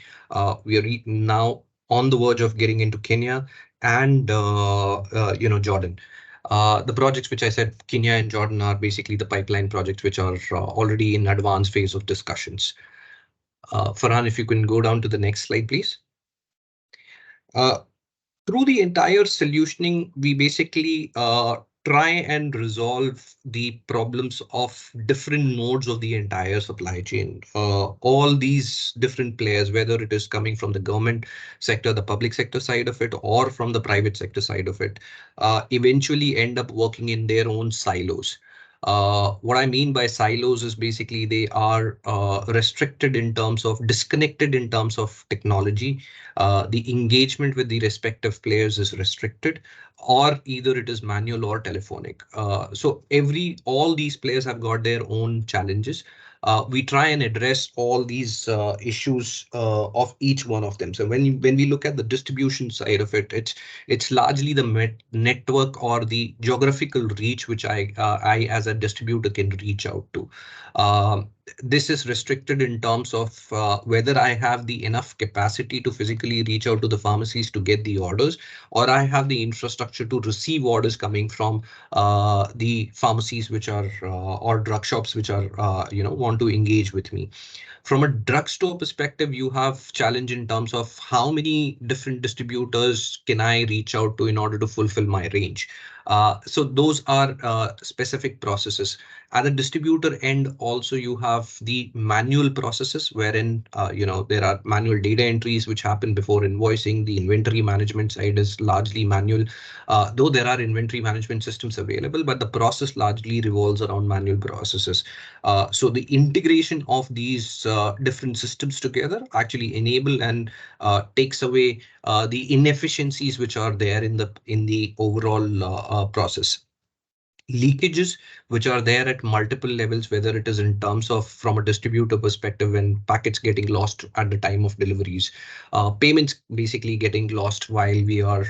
We are now on the verge of getting into Kenya and Jordan. The projects which I said, Kenya and Jordan, are basically the pipeline projects which are already in advanced phase of discussions. Farhan, if you can go down to the next slide, please. Through the entire solutioning, we basically try and resolve the problems of different nodes of the entire supply chain. All these different players, whether it is coming from the government sector, the public sector side of it, or from the private sector side of it, eventually end up working in their own silos. What I mean by silos is basically they are restricted in terms of disconnected in terms of technology. The engagement with the respective players is restricted, or either it is manual or telephonic. So all these players have got their own challenges. We try and address all these issues of each one of them. So when we look at the distribution side of it, it's largely the network or the geographical reach which I as a distributor can reach out to. This is restricted in terms of whether I have the enough capacity to physically reach out to the pharmacies to get the orders, or I have the infrastructure to receive orders coming from the pharmacies which are or drug shops which are want to engage with me. From a drugstore perspective, you have challenge in terms of how many different distributors can I reach out to in order to fulfill my range. So those are specific processes. At the distributor end, also you have the manual processes wherein there are manual data entries which happen before invoicing. The inventory management side is largely manual, though there are inventory management systems available, but the process largely revolves around manual processes. So the integration of these different systems together actually enable and takes away the inefficiencies which are there in the overall process. Leakages which are there at multiple levels, whether it is in terms of from a distributor perspective when packets getting lost at the time of deliveries, payments basically getting lost while we are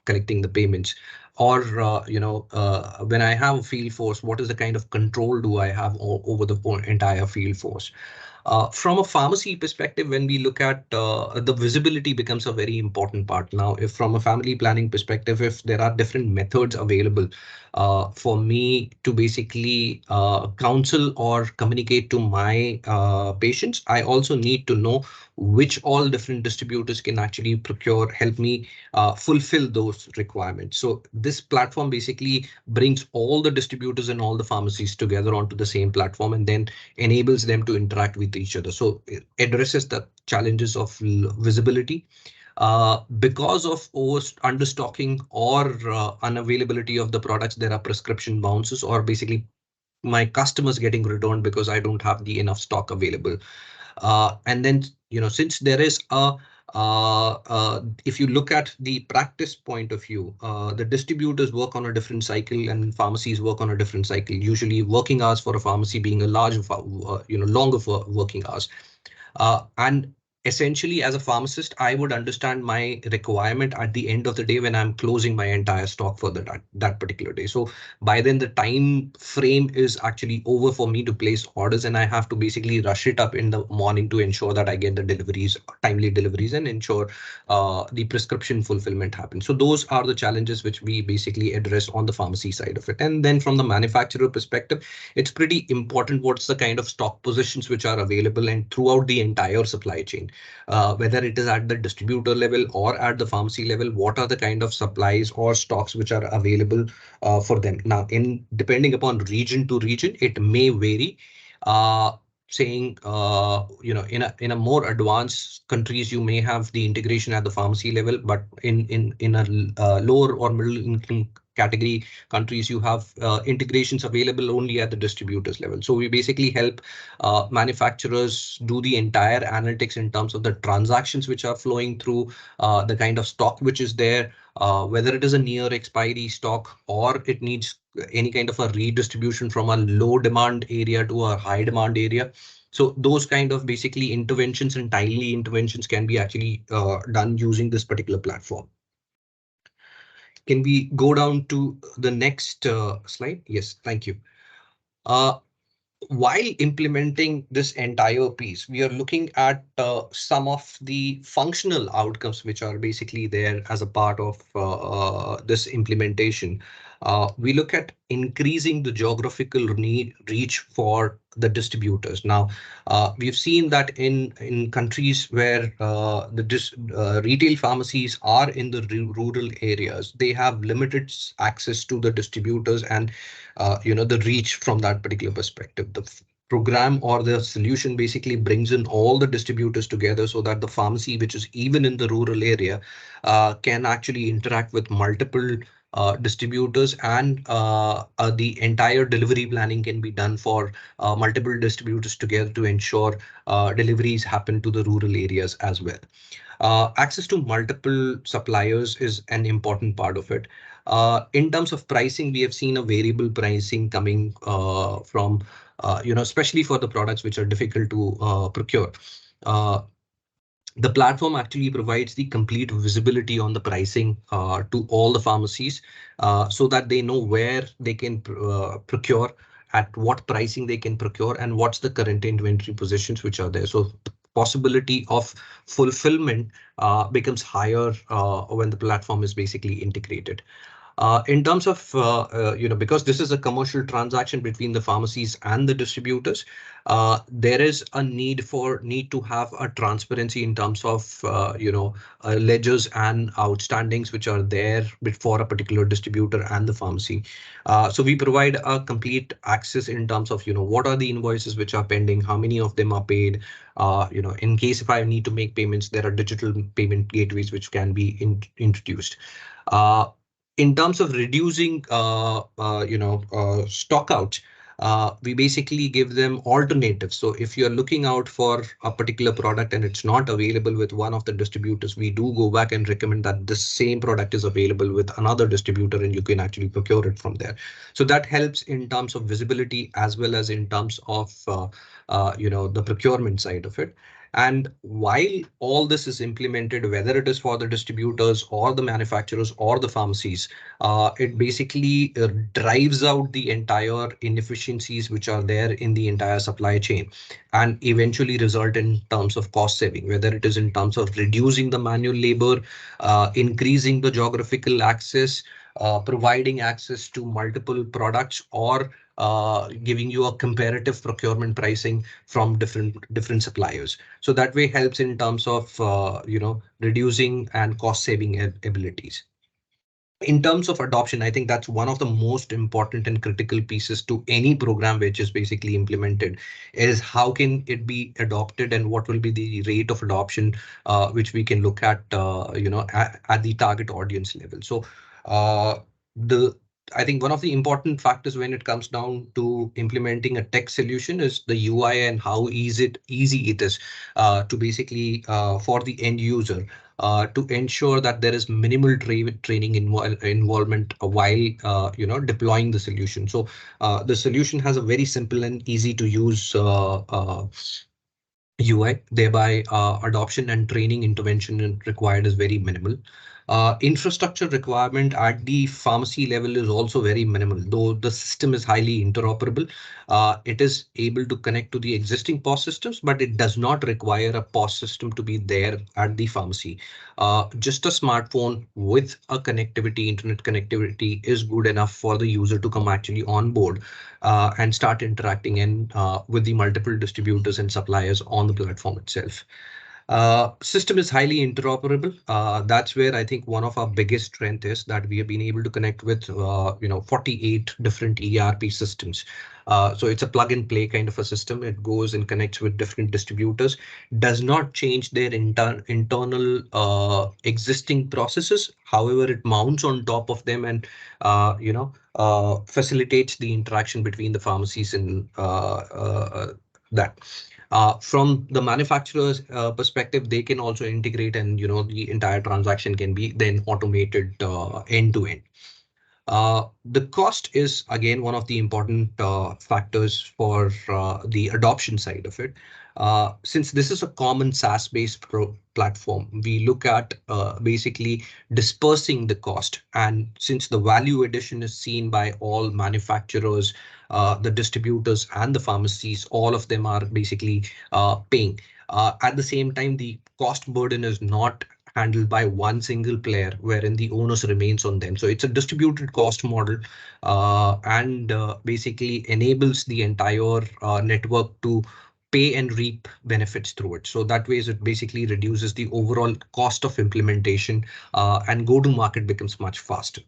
collecting the payments, or when I have a field force, what is the kind of control do I have over the entire field force? From a pharmacy perspective, when we look at the visibility becomes a very important part. Now, if from a family planning perspective, if there are different methods available for me to basically counsel or communicate to my patients, I also need to know which all different distributors can actually help me fulfill those requirements. So this platform basically brings all the distributors and all the pharmacies together onto the same platform and then enables them to interact with each other. So it addresses the challenges of visibility. Because of understocking or unavailability of the products, there are prescription bounces or basically my customers getting returned because I don't have the enough stock available. And then, since there is if you look at the practice point of view, the distributors work on a different cycle and pharmacies work on a different cycle. Usually working hours for a pharmacy being a longer for working hours. And essentially, as a pharmacist, I would understand my requirement at the end of the day when I'm closing my entire stock for that particular day. So by then the time frame is actually over for me to place orders, and I have to basically rush it up in the morning to ensure that I get the timely deliveries and ensure the prescription fulfillment happens. So those are the challenges which we basically address on the pharmacy side of it. And then from the manufacturer perspective, it's pretty important what's the kind of stock positions which are available and throughout the entire supply chain, whether it is at the distributor level or at the pharmacy level, what are the kind of supplies or stocks which are available for them. Now, depending upon region to region, it may vary. Saying in a more advanced countries, you may have the integration at the pharmacy level, but in a lower or middle income category countries, you have integrations available only at the distributors level. So we basically help manufacturers do the entire analytics in terms of the transactions which are flowing through, the kind of stock which is there, whether it is a near expiry stock or it needs any kind of a redistribution from a low demand area to a high demand area. So those kind of basically interventions and timely interventions can be actually done using this particular platform. Can we go down to the next slide? Yes, thank you. While implementing this entire piece, we are looking at some of the functional outcomes which are basically there as a part of this implementation. We look at increasing the geographical reach for the distributors. Now, we've seen that in countries where the retail pharmacies are in the rural areas, they have limited access to the distributors and the reach from that particular perspective. The program or the solution basically brings in all the distributors together so that the pharmacy, which is even in the rural area, can actually interact with multiple distributors, and the entire delivery planning can be done for multiple distributors together to ensure deliveries happen to the rural areas as well. Access to multiple suppliers is an important part of it. In terms of pricing, we have seen a variable pricing coming from, especially for the products which are difficult to procure. The platform actually provides the complete visibility on the pricing to all the pharmacies so that they know where they can procure, at what pricing they can procure, and what's the current inventory positions which are there. So possibility of fulfillment becomes higher when the platform is basically integrated. In terms of, because this is a commercial transaction between the pharmacies and the distributors, there is a need to have a transparency in terms of, ledgers and outstandings which are there for a particular distributor and the pharmacy. So we provide a complete access in terms of, what are the invoices which are pending, how many of them are paid. In case if I need to make payments, there are digital payment gateways which can be introduced. In terms of reducing, stockouts, we basically give them alternatives. So if you're looking out for a particular product and it's not available with one of the distributors, we do go back and recommend that the same product is available with another distributor and you can actually procure it from there. So that helps in terms of visibility as well as in terms of, the procurement side of it. And while all this is implemented, whether it is for the distributors or the manufacturers or the pharmacies, it basically drives out the entire inefficiencies which are there in the entire supply chain and eventually result in terms of cost saving, whether it is in terms of reducing the manual labor, increasing the geographical access, providing access to multiple products, or giving you a comparative procurement pricing from different suppliers. So that way helps in terms of reducing and cost saving abilities. In terms of adoption, I think that's one of the most important and critical pieces to any program which is basically implemented, is how can it be adopted and what will be the rate of adoption which we can look at at the target audience level. So I think one of the important factors when it comes down to implementing a tech solution is the UI and how easy it is to basically for the end user to ensure that there is minimal training involvement while deploying the solution. So the solution has a very simple and easy to use UI, thereby adoption and training intervention required is very minimal. Infrastructure requirement at the pharmacy level is also very minimal, though the system is highly interoperable. It is able to connect to the existing POS systems, but it does not require a POS system to be there at the pharmacy. Just a smartphone with a internet connectivity is good enough for the user to come actually on board and start interacting with the multiple distributors and suppliers on the platform itself. System is highly interoperable. That's where I think one of our biggest strength is that we have been able to connect with 48 different ERP systems. So it's a plug and play kind of a system. It goes and connects with different distributors, does not change their internal existing processes. However, it mounts on top of them and facilitates the interaction between the pharmacies and that. From the manufacturer's perspective, they can also integrate and the entire transaction can be then automated end to end. The cost is again one of the important factors for the adoption side of it. Since this is a common SaaS-based platform, we look at basically dispersing the cost. And since the value addition is seen by all manufacturers, the distributors and the pharmacies, all of them are basically paying. At the same time, the cost burden is not handled by one single player, wherein the onus remains on them. So it's a distributed cost model and basically enables the entire network to pay and reap benefits through it. So that way it basically reduces the overall cost of implementation and go-to-market becomes much faster.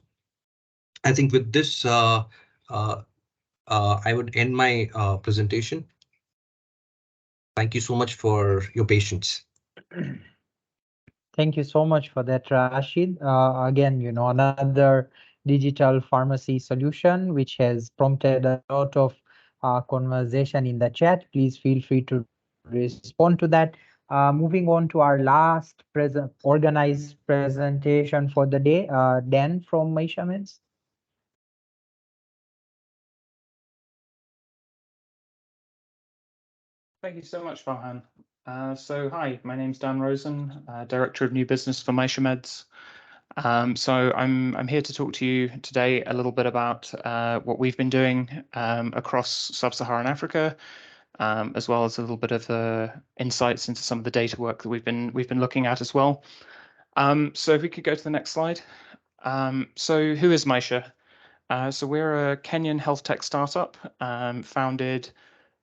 I think with this, I would end my presentation. Thank you so much for your patience. Thank you so much for that, Rashid. Again, another digital pharmacy solution, which has prompted a lot of conversation in the chat. Please feel free to respond to that. Moving on to our last organized presentation for the day, Dan from Maisha Meds. Thank you so much, Farhan. Hi, my name's Dan Rosen, Director of New Business for Maisha Meds. So I'm here to talk to you today a little bit about what we've been doing across Sub-Saharan Africa, as well as a little bit of the insights into some of the data work that we've been looking at as well. So if we could go to the next slide. So who is Maisha? So we're a Kenyan health tech startup founded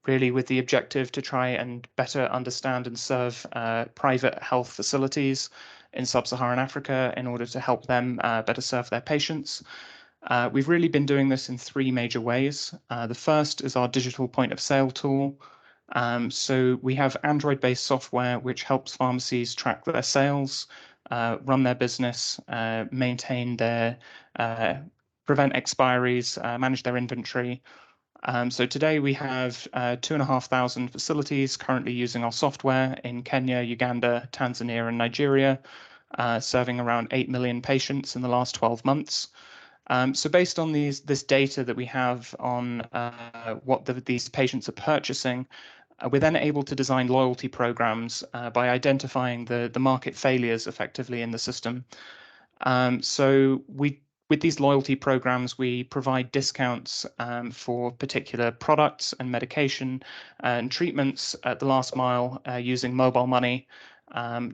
really with the objective to try and better understand and serve private health facilities in Sub-Saharan Africa in order to help them better serve their patients. We've really been doing this in three major ways. The first is our digital point of sale tool. So we have Android-based software which helps pharmacies track their sales, run their business, maintain their prevent expiries, manage their inventory. So today we have 2,500 facilities currently using our software in Kenya, Uganda, Tanzania, and Nigeria, serving around 8 million patients in the last 12 months. So based on this data that we have on what these patients are purchasing, we're then able to design loyalty programs by identifying the market failures effectively in the system. So with these loyalty programs, we provide discounts for particular products and medication and treatments at the last mile using mobile money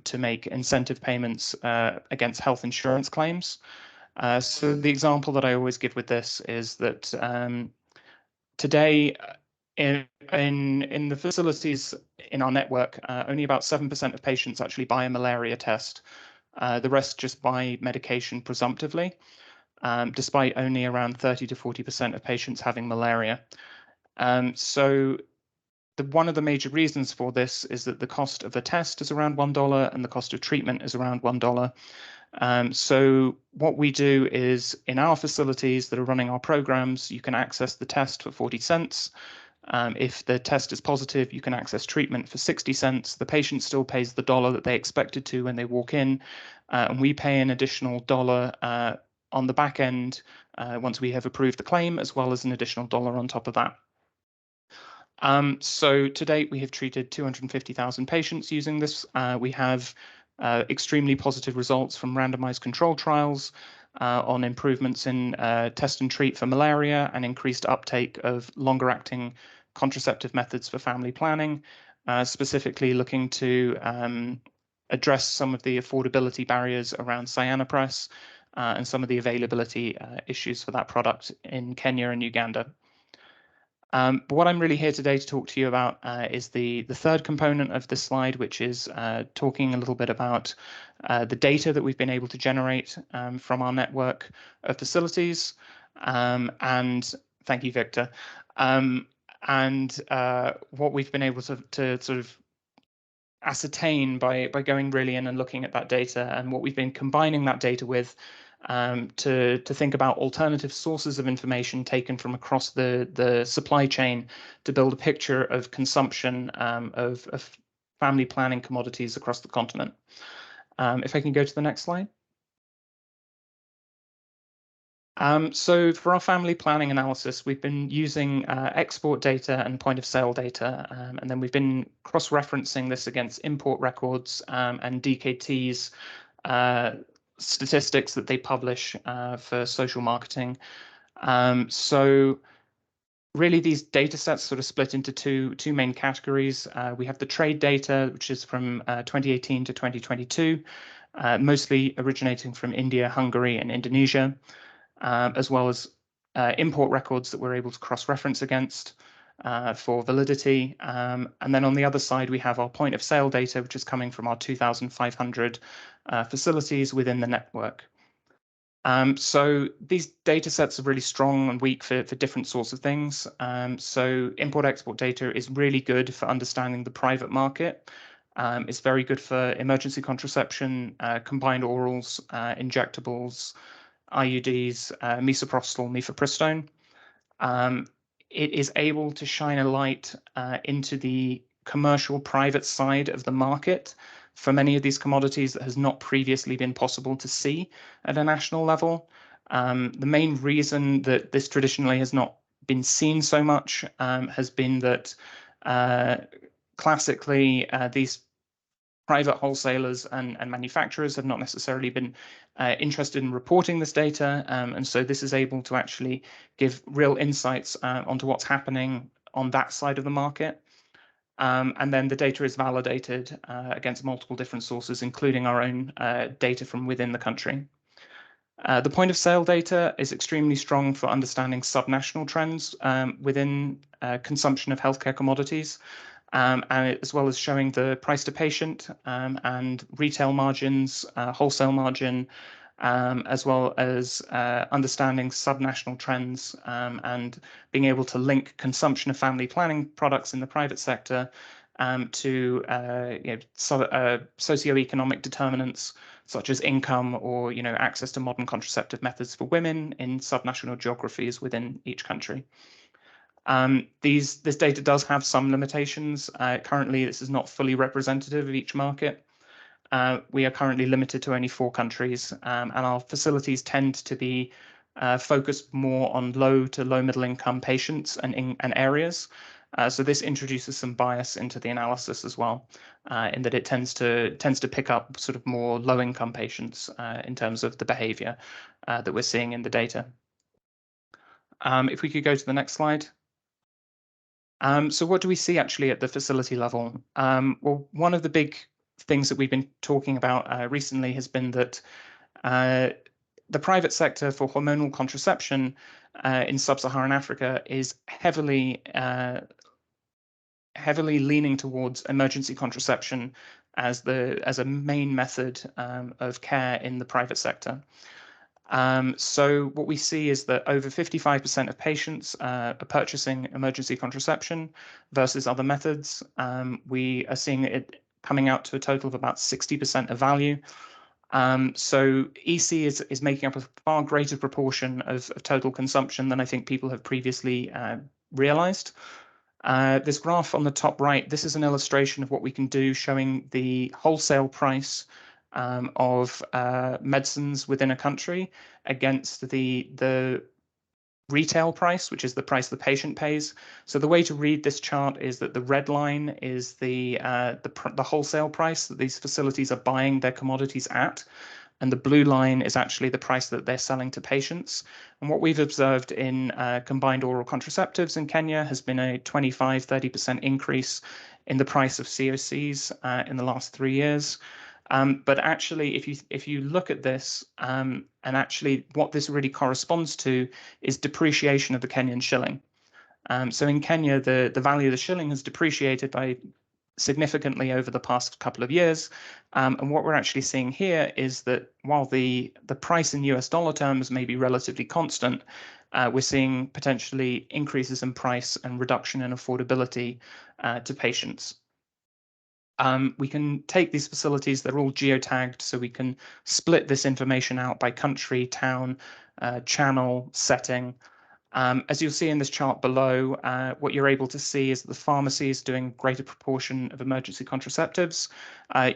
to make incentive payments against health insurance claims. So the example that I always give with this is that today in the facilities in our network, only about 7% of patients actually buy a malaria test. The rest just buy medication presumptively. Despite only around 30 to 40% of patients having malaria. So one of the major reasons for this is that the cost of the test is around $1 and the cost of treatment is around $1. So what we do is in our facilities that are running our programs, you can access the test for 40 cents. If the test is positive, you can access treatment for 60 cents. The patient still pays the $1 that they expected to when they walk in, and we pay an additional $1 on the back end once we have approved the claim, as well as an additional $1 on top of that. So to date, we have treated 250,000 patients using this. We have extremely positive results from randomized control trials on improvements in test and treat for malaria and increased uptake of longer acting contraceptive methods for family planning, specifically looking to address some of the affordability barriers around Cyanopress and some of the availability issues for that product in Kenya and Uganda. But what I'm really here today to talk to you about is the third component of this slide, which is talking a little bit about the data that we've been able to generate from our network of facilities. And thank you, Victor. And what we've been able to sort of ascertain by going really in and looking at that data, and what we've been combining that data with to think about alternative sources of information taken from across the supply chain to build a picture of consumption of family planning commodities across the continent. If I can go to the next slide. So for our family planning analysis, we've been using export data and point of sale data, and then we've been cross-referencing this against import records and DKT's statistics that they publish for social marketing. So really these data sets sort of split into two main categories. We have the trade data, which is from 2018 to 2022, mostly originating from India, Hungary, and Indonesia, as well as import records that we're able to cross-reference against for validity. And then on the other side, we have our point of sale data, which is coming from our 2,500 facilities within the network. So these data sets are really strong and weak for different sorts of things. So import-export data is really good for understanding the private market. It's very good for emergency contraception, combined orals, injectables, IUDs, misoprostol, mifepristone. It is able to shine a light into the commercial private side of the market for many of these commodities that has not previously been possible to see at a national level. The main reason that this traditionally has not been seen so much has been that classically these private wholesalers and manufacturers have not necessarily been interested in reporting this data. And so this is able to actually give real insights onto what's happening on that side of the market. And then the data is validated against multiple different sources, including our own data from within the country. The point of sale data is extremely strong for understanding subnational trends within consumption of healthcare commodities. And as well as showing the price to patient and retail margins, wholesale margin, as well as understanding subnational trends and being able to link consumption of family planning products in the private sector to socioeconomic determinants such as income or access to modern contraceptive methods for women in subnational geographies within each country. This data does have some limitations. Currently, this is not fully representative of each market. We are currently limited to only 4 countries, and our facilities tend to be focused more on low to low middle income patients and areas. So this introduces some bias into the analysis as well, in that it tends to pick up sort of more low income patients in terms of the behavior that we're seeing in the data. If we could go to the next slide. So what do we see actually at the facility level? Well, one of the big things that we've been talking about recently has been that the private sector for hormonal contraception in sub-Saharan Africa is heavily leaning towards emergency contraception as a main method of care in the private sector. So what we see is that over 55% of patients are purchasing emergency contraception versus other methods. We are seeing it coming out to a total of about 60% of value. So EC is making up a far greater proportion of total consumption than I think people have previously realized. This graph on the top right, this is an illustration of what we can do, showing the wholesale price of medicines within a country against the retail price, which is the price the patient pays. So the way to read this chart is that the red line is the wholesale price that these facilities are buying their commodities at, and the blue line is actually the price that they're selling to patients. And what we've observed in combined oral contraceptives in Kenya has been a 25–30% increase in the price of COCs in the last 3 years. But actually, if you look at this, and actually what this really corresponds to is depreciation of the Kenyan shilling. So in Kenya, the value of the shilling has depreciated by significantly over the past couple of years. And what we're actually seeing here is that while the price in US dollar terms may be relatively constant, we're seeing potentially increases in price and reduction in affordability to patients. We can take these facilities, they're all geotagged, so we can split this information out by country, town, channel, setting. As you'll see in this chart below, what you're able to see is that the pharmacies doing a greater proportion of emergency contraceptives.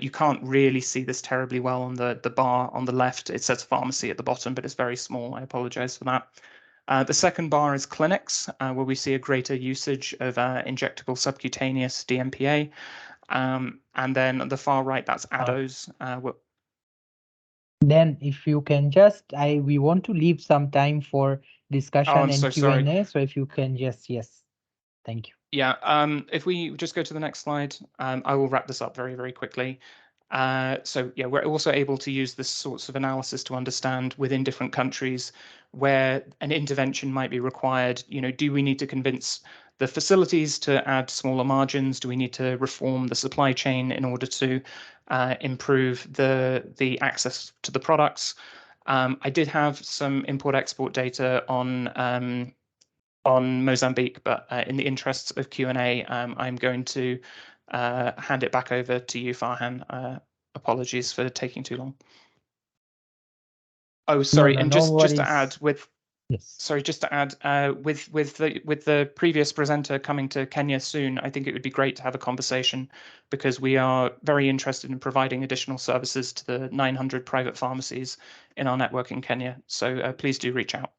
You can't really see this terribly well on the bar on the left. It says pharmacy at the bottom, but it's very small. I apologize for that. The second bar is clinics, where we see a greater usage of injectable subcutaneous DMPA. And then on the far right, that's ADOs. Then if you can just, we want to leave some time for discussion and so Q&A. sorry. So if you can just, yes, thank you. Yeah, if we just go to the next slide, I will wrap this up very, very quickly. So yeah, we're also able to use this sorts of analysis to understand within different countries where an intervention might be required. Do we need to convince the facilities to add smaller margins? Do we need to reform the supply chain in order to improve the access to the products? I did have some import-export data on Mozambique, but in the interests of Q&A, I'm going to hand it back over to you, Farhan. Apologies for taking too long. Oh, sorry, no, and no just to worries. add with Yes. sorry, just to add with the previous presenter coming to Kenya soon, I think it would be great to have a conversation because we are very interested in providing additional services to the 900 private pharmacies in our network in Kenya. So please do reach out.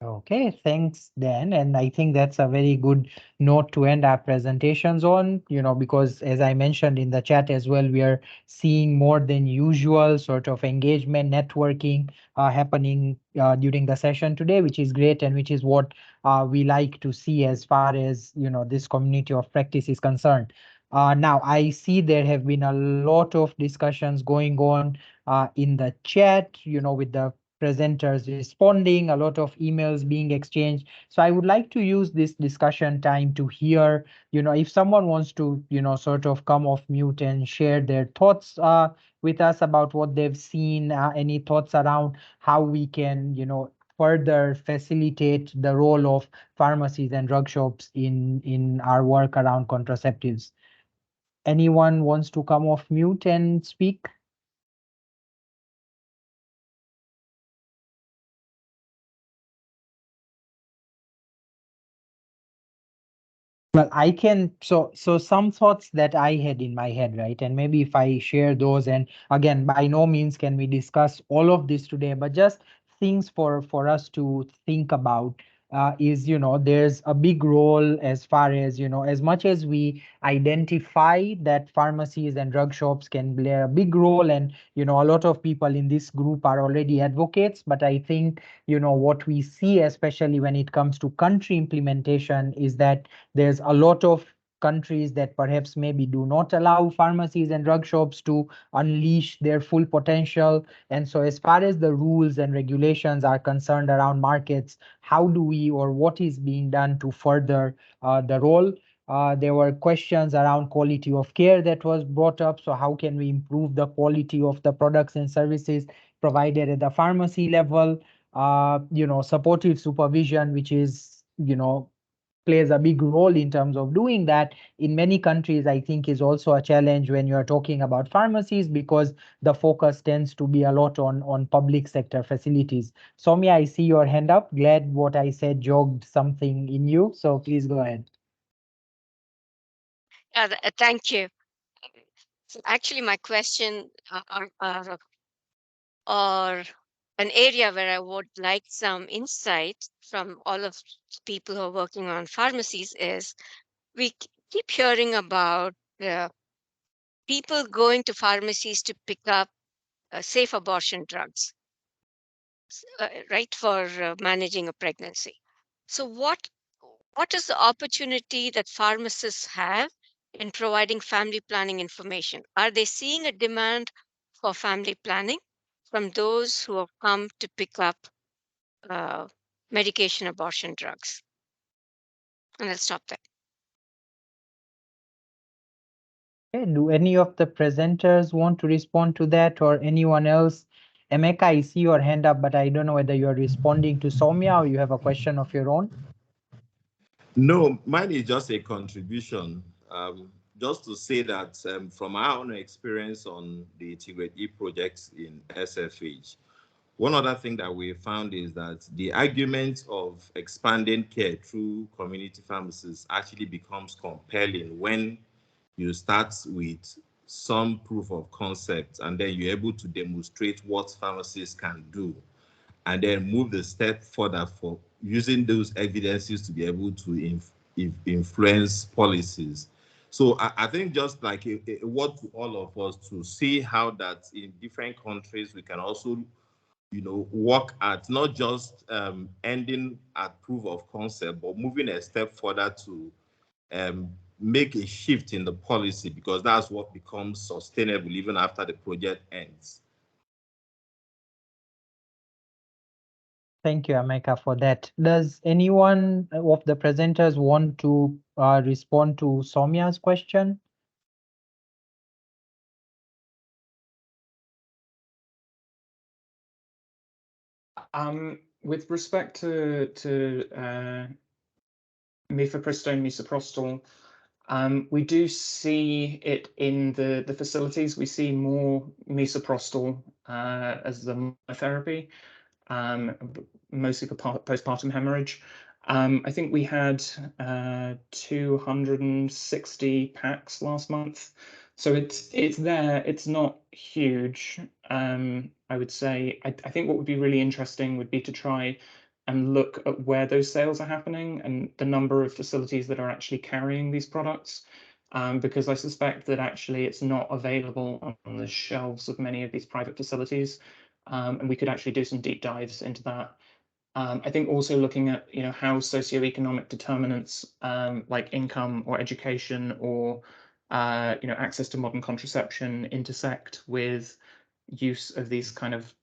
Okay, thanks, Dan. And I think that's a very good note to end our presentations on, because as I mentioned in the chat as well, we are seeing more than usual sort of engagement, networking happening during the session today, which is great and which is what we like to see as far as, this community of practice is concerned. Now, I see there have been a lot of discussions going on in the chat, with the presenters responding, a lot of emails being exchanged. So I would like to use this discussion time to hear, if someone wants to, sort of come off mute and share their thoughts with us about what they've seen, any thoughts around how we can, further facilitate the role of pharmacies and drug shops in our work around contraceptives. Anyone wants to come off mute and speak? Well, I can, so some thoughts that I had in my head, right? And maybe if I share those, and again, by no means can we discuss all of this today, but just things for us to think about is, there's a big role as far as, as much as we identify that pharmacies and drug shops can play a big role, and, a lot of people in this group are already advocates, but I think, what we see, especially when it comes to country implementation, is that there's a lot of countries that perhaps maybe do not allow pharmacies and drug shops to unleash their full potential. And so as far as the rules and regulations are concerned around markets, how do we, or what is being done to further the role? There were questions around quality of care that was brought up. So how can we improve the quality of the products and services provided at the pharmacy level? Supportive supervision, which is, plays a big role in terms of doing that in many countries, I think is also a challenge when you're talking about pharmacies, because the focus tends to be a lot on public sector facilities. Soumya, I see your hand up. Glad what I said jogged something in you. So please go ahead. Thank you. So actually, my question or an area where I would like some insight from all of the people who are working on pharmacies is we keep hearing about people going to pharmacies to pick up safe abortion drugs, right, for managing a pregnancy. So what is the opportunity that pharmacists have in providing family planning information? Are they seeing a demand for family planning from those who have come to pick up medication abortion drugs? And I'll stop there. Okay, do any of the presenters want to respond to that, or anyone else? Emeka, I see your hand up, but I don't know whether you're responding to Soumya or you have a question of your own. No, mine is just a contribution. Just to say that from our own experience on the Integrate E projects in SFH, one other thing that we found is that the argument of expanding care through community pharmacies actually becomes compelling when you start with some proof of concept, and then you're able to demonstrate what pharmacies can do, and then move the step further for using those evidences to be able to influence policies. So I think just like a word to all of us to see how that in different countries we can also, work at not just ending at proof of concept, but moving a step further to make a shift in the policy, because that's what becomes sustainable even after the project ends. Thank you, Emeka, for that. Does anyone of the presenters want to respond to Soumya's question? With respect to mifepristone, misoprostol, We do see it in the facilities. We see more misoprostol as the monotherapy, mostly for postpartum hemorrhage. I think we had 260 packs last month. So it's there. It's not huge. I would say. I think what would be really interesting would be to try and look at where those sales are happening and the number of facilities that are actually carrying these products, because I suspect that actually it's not available on the shelves of many of these private facilities, and we could actually do some deep dives into that. I think also looking at how socioeconomic determinants like income or education or access to modern contraception intersect with use of these kind of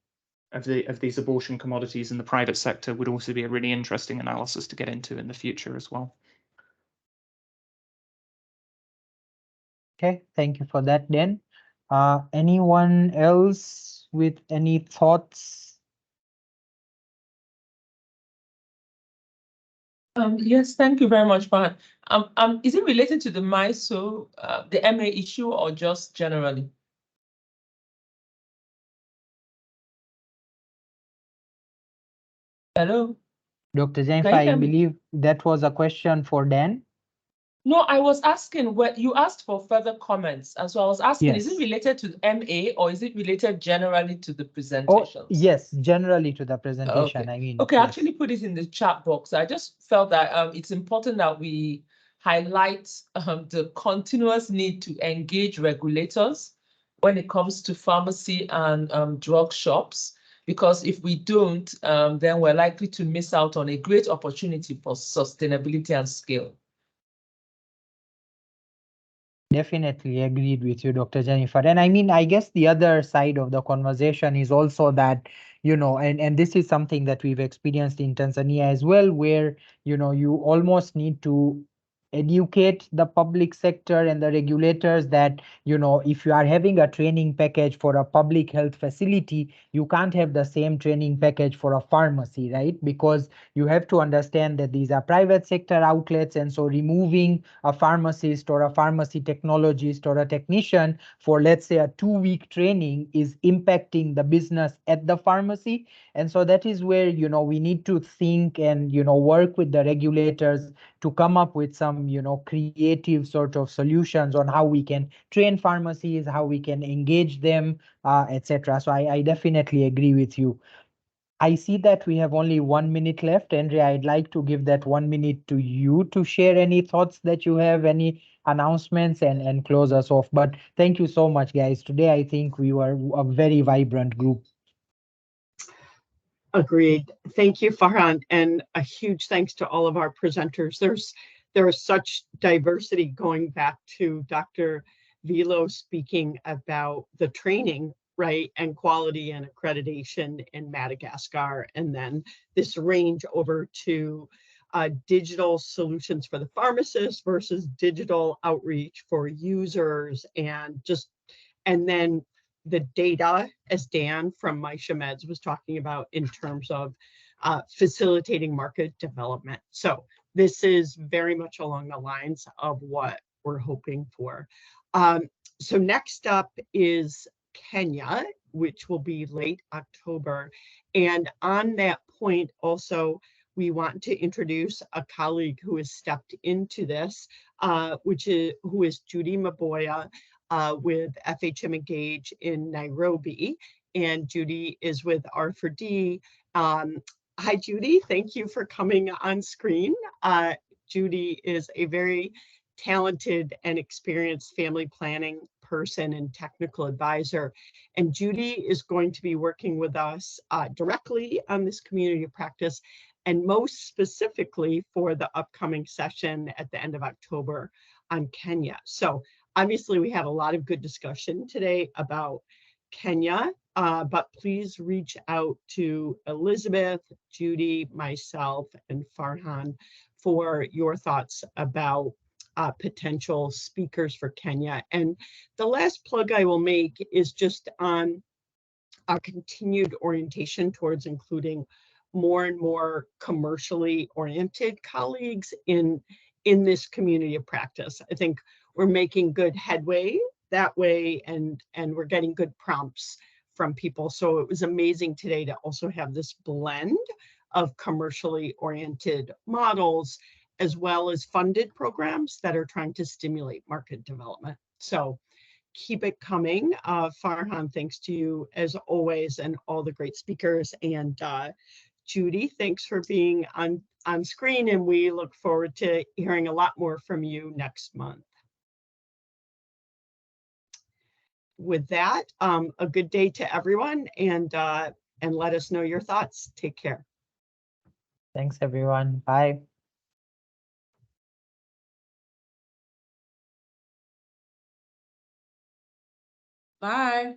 these abortion commodities in the private sector would also be a really interesting analysis to get into in the future as well. Okay, thank you for that, Dan. Anyone else with any thoughts? Yes, thank you very much, Farhan. Is it related to the MISO, the MA issue, or just generally? Hello? Dr. Jennifer, Can you I hear me? believe that was a question for Dan. No, I was asking what you asked for further comments. And so I was asking, is it Yes. related to the MA or is it related generally to the Oh, presentations? yes, generally to the presentation. Okay. I mean, Okay, I yes. actually put it in the chat box. I just felt that it's important that we highlight the continuous need to engage regulators when it comes to pharmacy and drug shops, because if we don't, then we're likely to miss out on a great opportunity for sustainability and scale. Definitely agreed with you, Dr. Jennifer. And I mean, I guess the other side of the conversation is also that, and this is something that we've experienced in Tanzania as well, where, you almost need to educate the public sector and the regulators that, if you are having a training package for a public health facility, you can't have the same training package for a pharmacy, right? Because you have to understand that these are private sector outlets. And so removing a pharmacist or a pharmacy technologist or a technician for, let's say, a 2-week training is impacting the business at the pharmacy. And so that is where, we need to think and, work with the regulators to come up with some, creative sort of solutions on how we can train pharmacies, how we can engage them, etc. So I definitely agree with you. I see that we have only 1 minute left. Andrea, I'd like to give that 1 minute to you to share any thoughts that you have, any announcements, and close us off. But thank you so much, guys. Today, I think we were a very vibrant group. Agreed. Thank you, Farhan, and a huge thanks to all of our presenters. There is such diversity, going back to Dr. Vilo speaking about the training, right, and quality and accreditation in Madagascar, and then this range over to digital solutions for the pharmacists versus digital outreach for users, and then the data, as Dan from Maisha Meds was talking about, in terms of facilitating market development. So this is very much along the lines of what we're hoping for. So next up is Kenya, which will be late October. And on that point also, we want to introduce a colleague who has stepped into this, who is Judy Maboya, with FHM Engage in Nairobi, and Judy is with R4D. Hi, Judy. Thank you for coming on screen. Judy is a very talented and experienced family planning person and technical advisor. And Judy is going to be working with us directly on this community of practice, and most specifically for the upcoming session at the end of October on Kenya. So obviously, we had a lot of good discussion today about Kenya, but please reach out to Elizabeth, Judy, myself, and Farhan for your thoughts about potential speakers for Kenya. And the last plug I will make is just on our continued orientation towards including more and more commercially oriented colleagues in in this community of practice. I think we're making good headway that way, and we're getting good prompts from people. So it was amazing today to also have this blend of commercially oriented models as well as funded programs that are trying to stimulate market development. So keep it coming. Farhan, thanks to you as always, and all the great speakers. And Judy, thanks for being on screen, and we look forward to hearing a lot more from you next month. With that, a good day to everyone, and let us know your thoughts. Take care. Thanks, everyone. Bye. Bye.